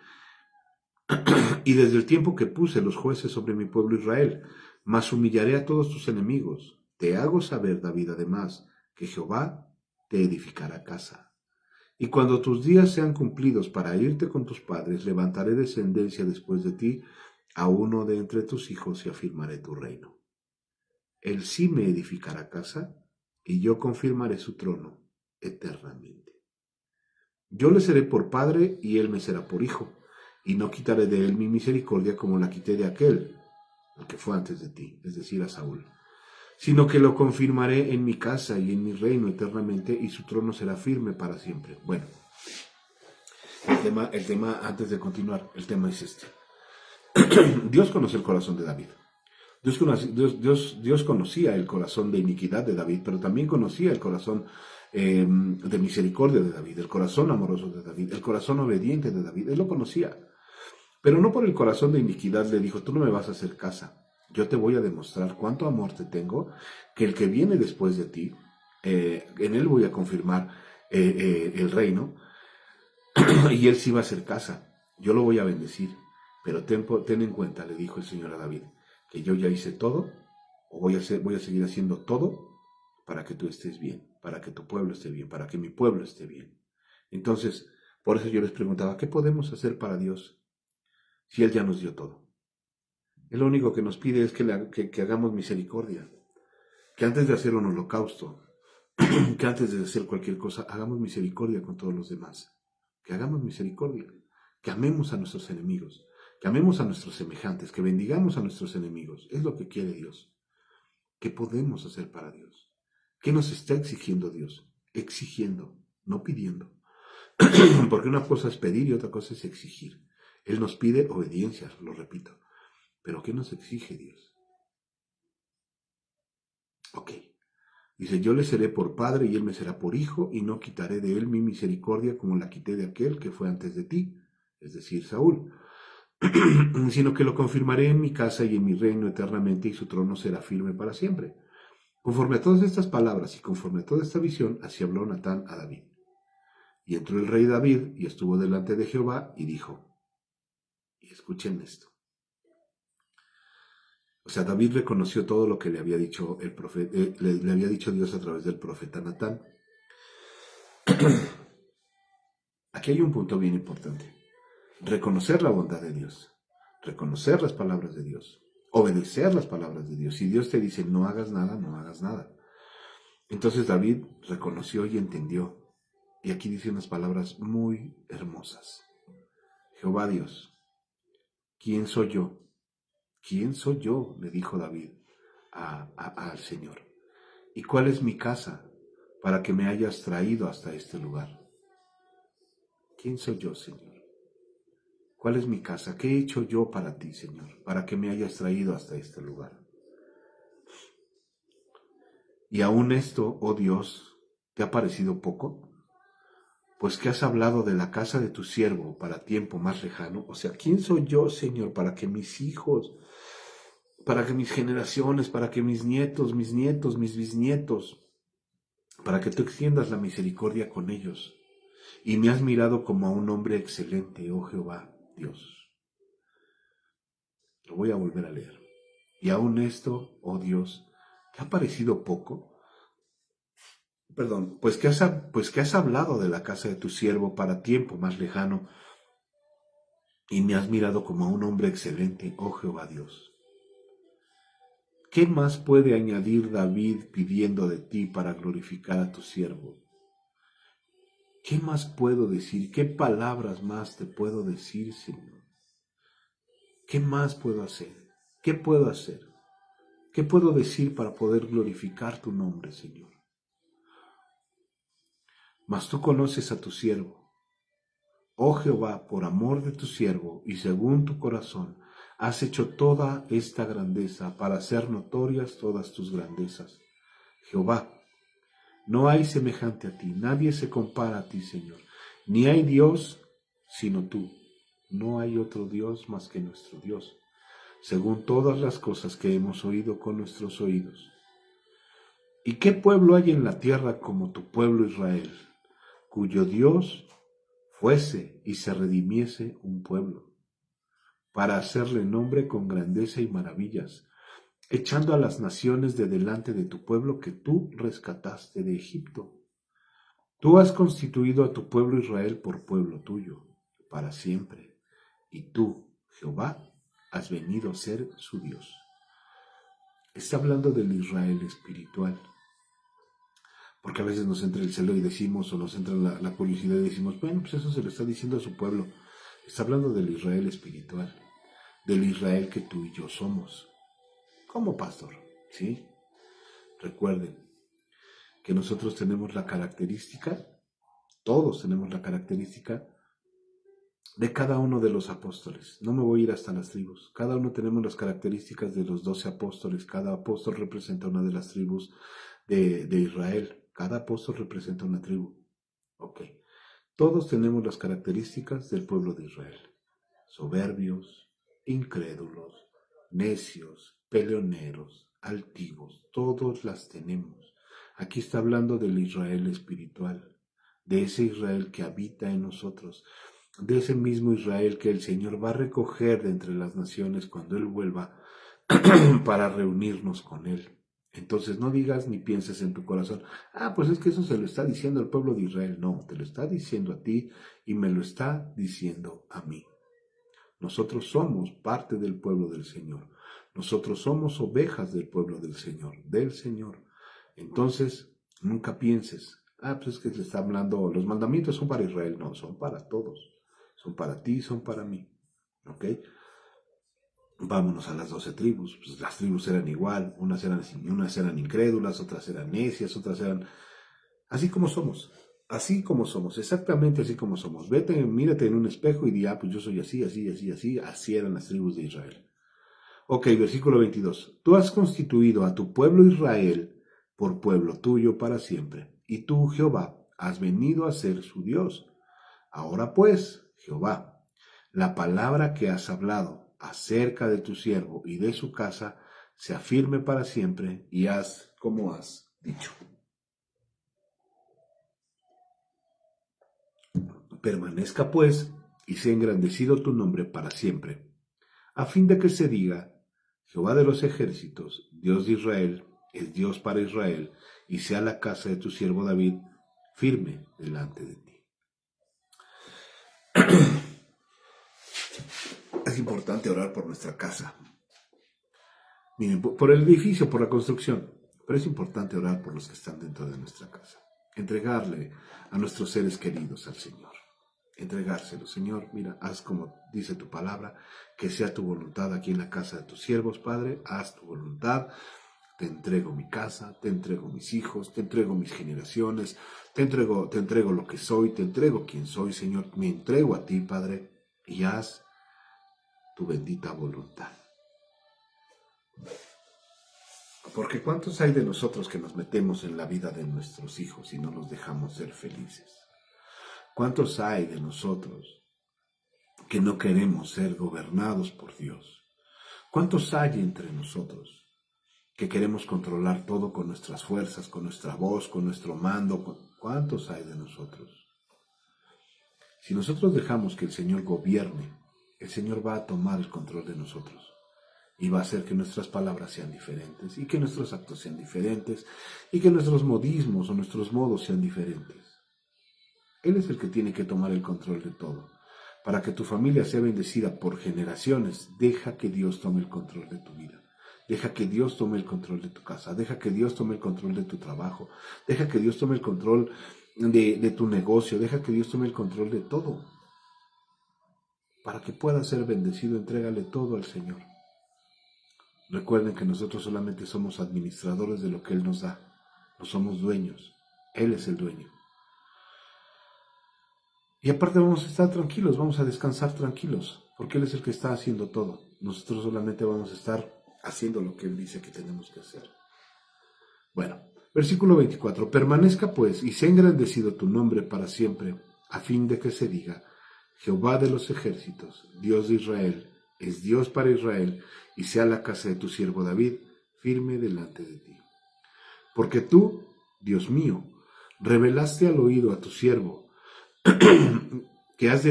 y desde el tiempo que puse los jueces sobre mi pueblo Israel, mas humillaré a todos tus enemigos. Te hago saber, David, además, que Jehová te edificará casa. Y cuando tus días sean cumplidos para irte con tus padres, levantaré descendencia después de ti a uno de entre tus hijos y afirmaré tu reino. Él sí me edificará casa, y yo confirmaré su trono eternamente. Yo le seré por padre, y él me será por hijo, y no quitaré de él mi misericordia como la quité de aquel, el que fue antes de ti, es decir, a Saúl, sino que lo confirmaré en mi casa y en mi reino eternamente, y su trono será firme para siempre. Bueno, el tema, antes de continuar, el tema es este. Dios conoce el corazón de David. Dios conocía el corazón de iniquidad de David, pero también conocía el corazón de misericordia de David, el corazón amoroso de David, el corazón obediente de David. Él lo conocía, pero no por el corazón de iniquidad le dijo, tú no me vas a hacer casa. Yo te voy a demostrar cuánto amor te tengo, que el que viene después de ti, en él voy a confirmar el reino, y él sí va a hacer casa. Yo lo voy a bendecir, pero ten en cuenta, le dijo el Señor a David, que yo ya hice todo, o voy a seguir haciendo todo para que tú estés bien, para que tu pueblo esté bien, para que mi pueblo esté bien. Entonces, por eso yo les preguntaba, ¿qué podemos hacer para Dios si Él ya nos dio todo? Él lo único que nos pide es que hagamos misericordia, que antes de hacer un holocausto, que antes de hacer cualquier cosa, hagamos misericordia con todos los demás, que hagamos misericordia, que amemos a nuestros enemigos, que amemos a nuestros semejantes, que bendigamos a nuestros enemigos. Es lo que quiere Dios. ¿Qué podemos hacer para Dios? ¿Qué nos está exigiendo Dios? Exigiendo, no pidiendo. Porque una cosa es pedir y otra cosa es exigir. Él nos pide obediencia, lo repito. ¿Pero qué nos exige Dios? Ok. Dice, yo le seré por padre y él me será por hijo, y no quitaré de él mi misericordia como la quité de aquel que fue antes de ti, es decir, Saúl, sino que lo confirmaré en mi casa y en mi reino eternamente, y su trono será firme para siempre. Conforme a todas estas palabras y conforme a toda esta visión, así habló Natán a David. Y entró el rey David y estuvo delante de Jehová y dijo, y escuchen esto. O sea, David reconoció todo lo que le había dicho el profeta, le había dicho Dios a través del profeta Natán. Aquí hay un punto bien importante. Reconocer la bondad de Dios, reconocer las palabras de Dios, obedecer las palabras de Dios. Si Dios te dice no hagas nada, no hagas nada. Entonces David reconoció y entendió. Y aquí dice unas palabras muy hermosas. Jehová Dios, ¿quién soy yo? ¿Quién soy yo? Le dijo David al Señor. ¿Y cuál es mi casa para que me hayas traído hasta este lugar? ¿Quién soy yo, Señor? ¿Cuál es mi casa? ¿Qué he hecho yo para ti, Señor, para que me hayas traído hasta este lugar? Y aún esto, oh Dios, ¿te ha parecido poco? Pues que has hablado de la casa de tu siervo para tiempo más lejano. O sea, ¿quién soy yo, Señor, para que mis hijos, para que mis generaciones, para que mis nietos, mis bisnietos, para que tú extiendas la misericordia con ellos? Y me has mirado como a un hombre excelente, oh Jehová, Dios. Lo voy a volver a leer. Y aún esto, oh Dios, ¿te ha parecido poco? Perdón, pues que has hablado de la casa de tu siervo para tiempo más lejano, y me has mirado como a un hombre excelente, oh Jehová Dios. ¿Qué más puede añadir David pidiendo de ti para glorificar a tu siervo? ¿Qué más puedo decir? ¿Qué palabras más te puedo decir, Señor? ¿Qué más puedo hacer? ¿Qué puedo hacer? ¿Qué puedo decir para poder glorificar tu nombre, Señor? Mas tú conoces a tu siervo. Oh Jehová, por amor de tu siervo y según tu corazón, has hecho toda esta grandeza para hacer notorias todas tus grandezas. Jehová, no hay semejante a ti, nadie se compara a ti, Señor. Ni hay Dios sino tú. No hay otro Dios más que nuestro Dios, según todas las cosas que hemos oído con nuestros oídos. ¿Y qué pueblo hay en la tierra como tu pueblo Israel, cuyo Dios fuese y se redimiese un pueblo, para hacerle nombre con grandeza y maravillas, echando a las naciones de delante de tu pueblo que tú rescataste de Egipto? Tú has constituido a tu pueblo Israel por pueblo tuyo, para siempre, y tú, Jehová, has venido a ser su Dios. Está hablando del Israel espiritual, porque a veces nos entra el celo y decimos, o nos entra la curiosidad y decimos, bueno, pues eso se lo está diciendo a su pueblo. Está hablando del Israel espiritual, del Israel que tú y yo somos, como pastor, ¿sí? Recuerden que nosotros tenemos la característica, todos tenemos la característica de cada uno de los apóstoles. No me voy a ir hasta las tribus. Cada uno tenemos las características de los 12 apóstoles. Cada apóstol representa una de las tribus de Israel. Cada apóstol representa una tribu. Ok. Todos tenemos las características del pueblo de Israel. Soberbios, incrédulos, necios, peleoneros, altivos. Todos las tenemos. Aquí está hablando del Israel espiritual, de ese Israel que habita en nosotros, de ese mismo Israel que el Señor va a recoger de entre las naciones cuando Él vuelva para reunirnos con Él. Entonces no digas ni pienses en tu corazón, pues es que eso se lo está diciendo al pueblo de Israel. No, te lo está diciendo a ti y me lo está diciendo a mí. Nosotros somos parte del pueblo del Señor. Nosotros somos ovejas del pueblo del Señor, del Señor. Entonces, nunca pienses, pues es que le está hablando, los mandamientos son para Israel. No, son para todos. Son para ti, son para mí. ¿Ok? Vámonos a las 12 tribus. Pues las tribus eran igual. Unas eran incrédulas, otras eran necias, otras eran... Así como somos. Así como somos, exactamente así como somos. Vete, mírate en un espejo y di, pues yo soy así, así, así, así. Así eran las tribus de Israel. Ok, versículo 22. Tú has constituido a tu pueblo Israel por pueblo tuyo para siempre. Y tú, Jehová, has venido a ser su Dios. Ahora pues, Jehová, la palabra que has hablado acerca de tu siervo y de su casa se afirme para siempre y haz como has dicho. Permanezca pues y sea engrandecido tu nombre para siempre, a fin de que se diga, Jehová de los ejércitos, Dios de Israel, es Dios para Israel, y sea la casa de tu siervo David firme delante de ti. Es importante orar por nuestra casa. Miren, por el edificio, por la construcción, pero es importante orar por los que están dentro de nuestra casa. Entregarle a nuestros seres queridos al Señor. Entregárselo, Señor, mira, haz como dice tu palabra, que sea tu voluntad aquí en la casa de tus siervos, Padre, haz tu voluntad. Te entrego mi casa, te entrego mis hijos, te entrego mis generaciones, te entrego lo que soy, te entrego quien soy, Señor, me entrego a ti, Padre, y haz tu bendita voluntad. Porque ¿cuántos hay de nosotros que nos metemos en la vida de nuestros hijos y no los dejamos ser felices? ¿Cuántos hay de nosotros que no queremos ser gobernados por Dios? ¿Cuántos hay entre nosotros que queremos controlar todo con nuestras fuerzas, con nuestra voz, con nuestro mando? ¿Cuántos hay de nosotros? Si nosotros dejamos que el Señor gobierne, el Señor va a tomar el control de nosotros y va a hacer que nuestras palabras sean diferentes y que nuestros actos sean diferentes y que nuestros modismos o nuestros modos sean diferentes. Él es el que tiene que tomar el control de todo. Para que tu familia sea bendecida por generaciones, deja que Dios tome el control de tu vida. Deja que Dios tome el control de tu casa, deja que Dios tome el control de tu trabajo, deja que Dios tome el control de tu negocio, deja que Dios tome el control de todo. Para que puedas ser bendecido, entrégale todo al Señor. Recuerden que nosotros solamente somos administradores de lo que Él nos da, no somos dueños, Él es el dueño. Y aparte vamos a estar tranquilos, vamos a descansar tranquilos, porque Él es el que está haciendo todo. Nosotros solamente vamos a estar haciendo lo que Él dice que tenemos que hacer. Bueno, versículo 24. Permanezca pues y sea engrandecido tu nombre para siempre, a fin de que se diga, Jehová de los ejércitos, Dios de Israel, es Dios para Israel, y sea la casa de tu siervo David firme delante de ti. Porque tú, Dios mío, revelaste al oído a tu siervo que le has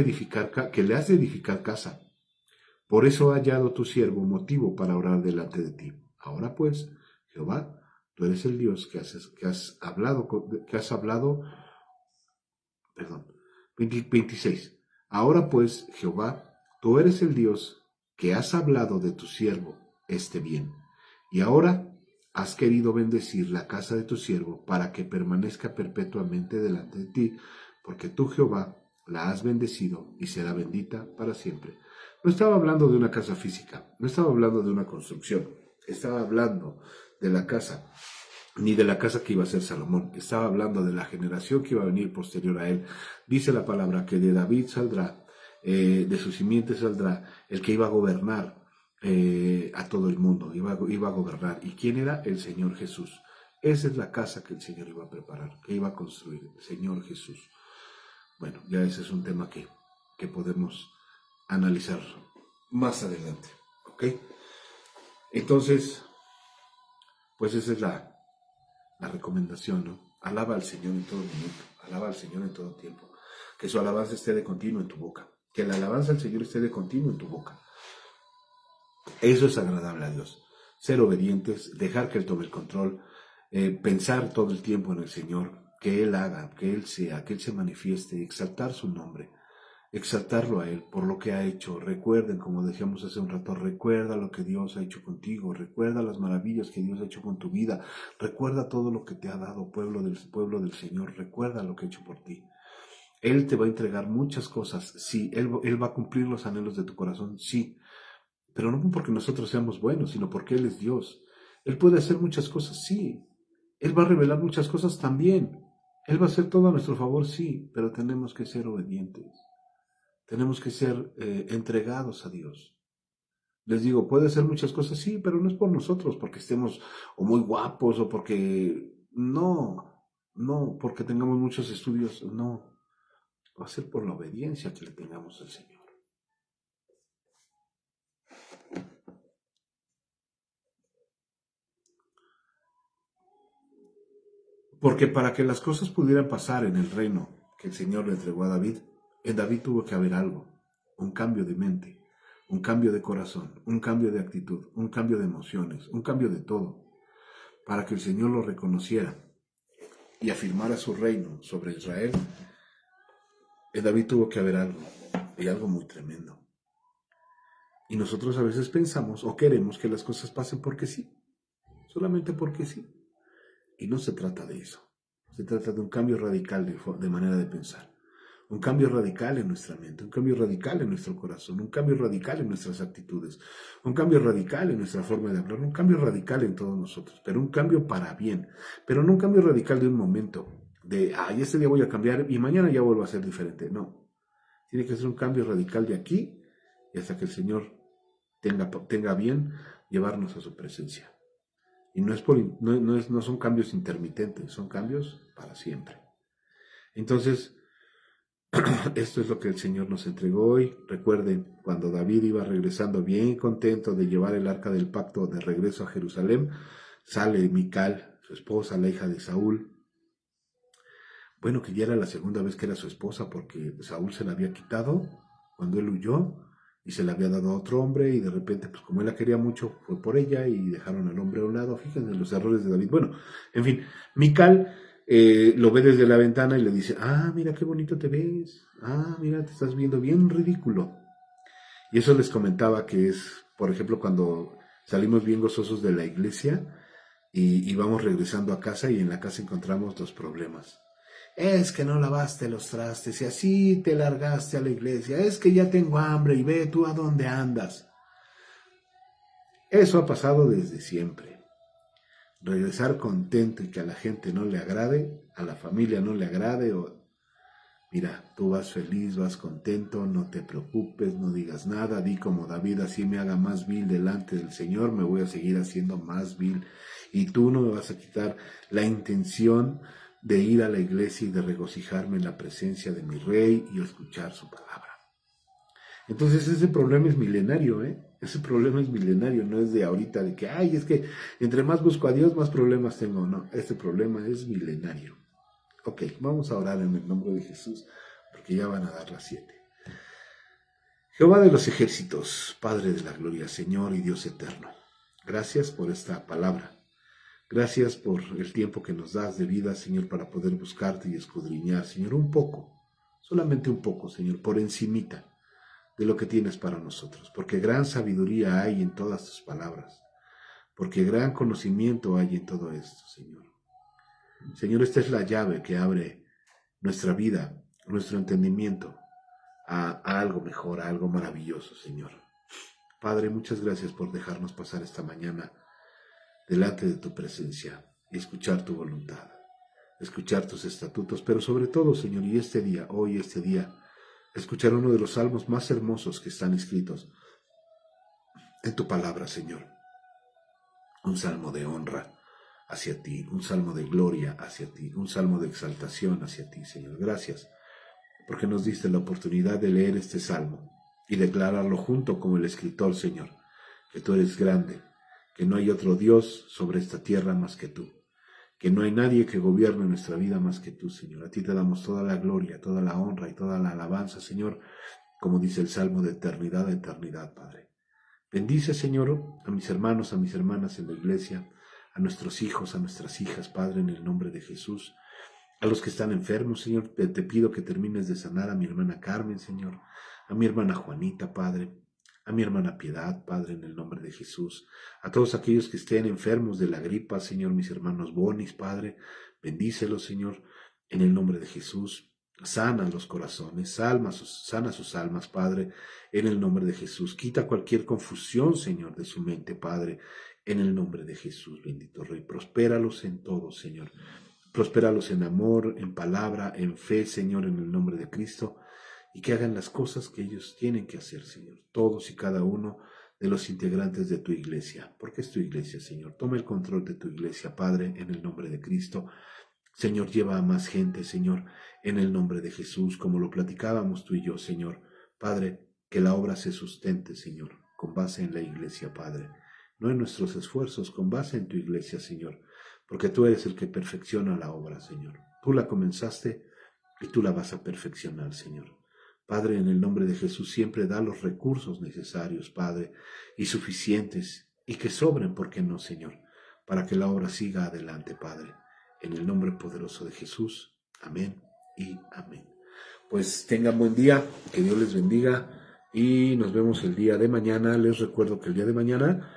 de edificar casa. Por eso ha hallado tu siervo motivo para orar delante de ti. Ahora pues, Jehová, tú eres el Dios que has hablado, 26. Ahora pues, Jehová, tú eres el Dios que has hablado de tu siervo este bien. Y ahora has querido bendecir la casa de tu siervo para que permanezca perpetuamente delante de ti, porque tú, Jehová, la has bendecido y será bendita para siempre. No estaba hablando de una casa física, no estaba hablando de una construcción, estaba hablando de la casa, ni de la casa que iba a ser Salomón, estaba hablando de la generación que iba a venir posterior a él. Dice la palabra que de David saldrá, de su simiente saldrá el que iba a gobernar a todo el mundo, iba a gobernar. ¿Y quién era? El Señor Jesús. Esa es la casa que el Señor iba a preparar, que iba a construir, el Señor Jesús. Bueno, ya ese es un tema que podemos analizar más adelante, ¿ok? Entonces, pues esa es la recomendación, ¿no? Alaba al Señor en todo momento, alaba al Señor en todo tiempo, que su alabanza esté de continuo en tu boca, que la alabanza al Señor esté de continuo en tu boca. Eso es agradable a Dios, ser obedientes, dejar que Él tome el control, pensar todo el tiempo en el Señor, que Él haga, que Él sea, que Él se manifieste, exaltar su nombre, exaltarlo a Él por lo que ha hecho. Recuerden, como decíamos hace un rato, recuerda lo que Dios ha hecho contigo, recuerda las maravillas que Dios ha hecho con tu vida, recuerda todo lo que te ha dado, pueblo del Señor, recuerda lo que ha hecho por ti. Él te va a entregar muchas cosas, sí, Él va a cumplir los anhelos de tu corazón, sí, pero no porque nosotros seamos buenos, sino porque Él es Dios. Él puede hacer muchas cosas, sí, Él va a revelar muchas cosas también, Él va a hacer todo a nuestro favor, sí, pero tenemos que ser obedientes. Tenemos que ser entregados a Dios. Les digo, puede ser muchas cosas, sí, pero no es por nosotros, porque estemos o muy guapos o porque... No, porque tengamos muchos estudios, no. Va a ser por la obediencia que le tengamos al Señor. Porque para que las cosas pudieran pasar en el reino que el Señor le entregó a David, en David tuvo que haber algo, un cambio de mente, un cambio de corazón, un cambio de actitud, un cambio de emociones, un cambio de todo, para que el Señor lo reconociera y afirmara su reino sobre Israel. En David tuvo que haber algo, y algo muy tremendo. Y nosotros a veces pensamos o queremos que las cosas pasen porque sí, solamente porque sí. Y no se trata de eso. Se trata de un cambio radical de manera de pensar. Un cambio radical en nuestra mente, un cambio radical en nuestro corazón, un cambio radical en nuestras actitudes, un cambio radical en nuestra forma de hablar, un cambio radical en todos nosotros, pero un cambio para bien, pero no un cambio radical de un momento, de, este día voy a cambiar y mañana ya vuelvo a ser diferente. No, tiene que ser un cambio radical de aquí y hasta que el Señor tenga bien llevarnos a su presencia. Y no son cambios intermitentes, son cambios para siempre. Entonces, esto es lo que el Señor nos entregó hoy. Recuerden, cuando David iba regresando bien contento de llevar el arca del pacto de regreso a Jerusalén, sale Mical, su esposa, la hija de Saúl. Bueno, que ya era la segunda vez que era su esposa porque Saúl se la había quitado cuando él huyó y se la había dado a otro hombre y de repente, pues como él la quería mucho, fue por ella y dejaron al hombre a un lado. Fíjense los errores de David. Bueno, en fin, Mical lo ve desde la ventana y le dice, mira qué bonito te ves, mira, te estás viendo bien ridículo. Y eso les comentaba que es, por ejemplo, cuando Salimos bien gozosos de la iglesia y vamos regresando a casa y en la casa encontramos los problemas. Es que no lavaste los trastes y así te largaste a la iglesia. Es que ya tengo hambre y ve tú a dónde andas. Eso ha pasado desde siempre. Regresar contento y que a la gente no le agrade, a la familia no le agrade, mira, tú vas feliz, vas contento, no te preocupes, no digas nada, di como David, así me haga más vil delante del Señor, me voy a seguir haciendo más vil. Y tú no me vas a quitar la intención de ir a la iglesia y de regocijarme en la presencia de mi Rey y escuchar su palabra. Entonces ese problema es milenario, Ese problema es milenario, no es de ahorita, de que, ay, es que entre más busco a Dios, más problemas tengo. No, este problema es milenario. Ok, vamos a orar en el nombre de Jesús, porque ya van a dar las 7. Jehová de los ejércitos, Padre de la gloria, Señor y Dios eterno, gracias por esta palabra. Gracias por el tiempo que nos das de vida, Señor, para poder buscarte y escudriñar, Señor, un poco, solamente un poco, Señor, por encimita de lo que tienes para nosotros, porque gran sabiduría hay en todas tus palabras, porque gran conocimiento hay en todo esto, Señor. Señor, esta es la llave que abre nuestra vida, nuestro entendimiento a algo mejor, a algo maravilloso, Señor. Padre, muchas gracias por dejarnos pasar esta mañana delante de tu presencia y escuchar tu voluntad, escuchar tus estatutos, pero sobre todo, Señor, y este día, hoy este día, escuchar uno de los salmos más hermosos que están escritos en tu palabra, Señor. Un salmo de honra hacia ti, un salmo de gloria hacia ti, un salmo de exaltación hacia ti, Señor. Gracias, porque nos diste la oportunidad de leer este salmo y declararlo junto como el escritor, Señor, que tú eres grande, que no hay otro Dios sobre esta tierra más que tú, que no hay nadie que gobierne nuestra vida más que tú, Señor. A ti te damos toda la gloria, toda la honra y toda la alabanza, Señor, como dice el Salmo, de eternidad a eternidad, Padre. Bendice, Señor, a mis hermanos, a mis hermanas en la iglesia, a nuestros hijos, a nuestras hijas, Padre, en el nombre de Jesús. A los que están enfermos, Señor, te pido que termines de sanar a mi hermana Carmen, Señor, a mi hermana Juanita, Padre, a mi hermana Piedad, Padre, en el nombre de Jesús, a todos aquellos que estén enfermos de la gripa, Señor, mis hermanos Bonis, Padre, bendícelos, Señor, en el nombre de Jesús. Sana los corazones, sana sus almas, Padre, en el nombre de Jesús. Quita cualquier confusión, Señor, de su mente, Padre, en el nombre de Jesús, bendito Rey. Prospéralos en todo, Señor. Prospéralos en amor, en palabra, en fe, Señor, en el nombre de Cristo, y que hagan las cosas que ellos tienen que hacer, Señor. Todos y cada uno de los integrantes de tu iglesia, porque es tu iglesia, Señor. Toma el control de tu iglesia, Padre, en el nombre de Cristo. Señor, lleva a más gente, Señor, en el nombre de Jesús, como lo platicábamos tú y yo, Señor. Padre, que la obra se sustente, Señor, con base en la iglesia, Padre. No en nuestros esfuerzos, con base en tu iglesia, Señor. Porque tú eres el que perfecciona la obra, Señor. Tú la comenzaste y tú la vas a perfeccionar, Señor. Padre, en el nombre de Jesús, siempre da los recursos necesarios, Padre, y suficientes, y que sobren, ¿por qué no, Señor? Para que la obra siga adelante, Padre. En el nombre poderoso de Jesús. Amén y amén. Pues tengan buen día, que Dios les bendiga y nos vemos el día de mañana. Les recuerdo que el día de mañana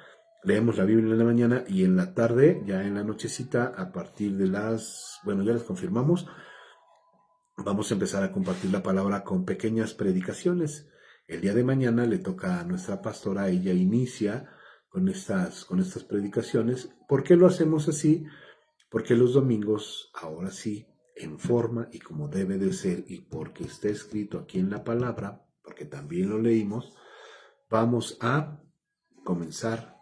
leemos la Biblia en la mañana y en la tarde, ya en la nochecita, a partir de ya les confirmamos, vamos a empezar a compartir la palabra con pequeñas predicaciones. El día de mañana le toca a nuestra pastora, ella inicia con estas predicaciones. ¿Por qué lo hacemos así? Porque los domingos, ahora sí, en forma y como debe de ser, y porque está escrito aquí en la palabra, porque también lo leímos, vamos a comenzar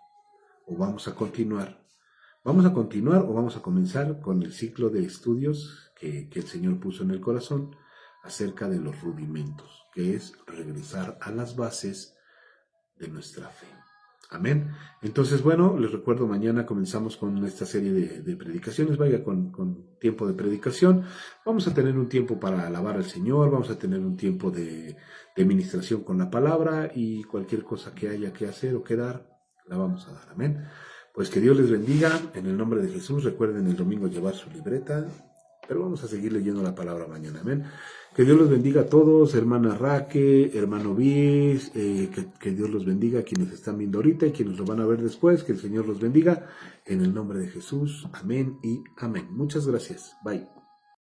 o vamos a continuar. Vamos a continuar o vamos a comenzar con el ciclo de estudios que el Señor puso en el corazón acerca de los rudimentos, que es regresar a las bases de nuestra fe. Amén. Entonces, bueno, les recuerdo, mañana comenzamos con esta serie de predicaciones, vaya con tiempo de predicación. Vamos a tener un tiempo para alabar al Señor, vamos a tener un tiempo de ministración con la palabra y cualquier cosa que haya que hacer o que dar, la vamos a dar. Amén. Pues que Dios les bendiga en el nombre de Jesús. Recuerden el domingo llevar su libreta Pero vamos a seguir leyendo la palabra mañana, amén. Que Dios los bendiga a todos, hermana Raque, hermano Bis, que Dios los bendiga a quienes están viendo ahorita y quienes lo van a ver después, que el Señor los bendiga, en el nombre de Jesús, amén y amén. Muchas gracias, bye.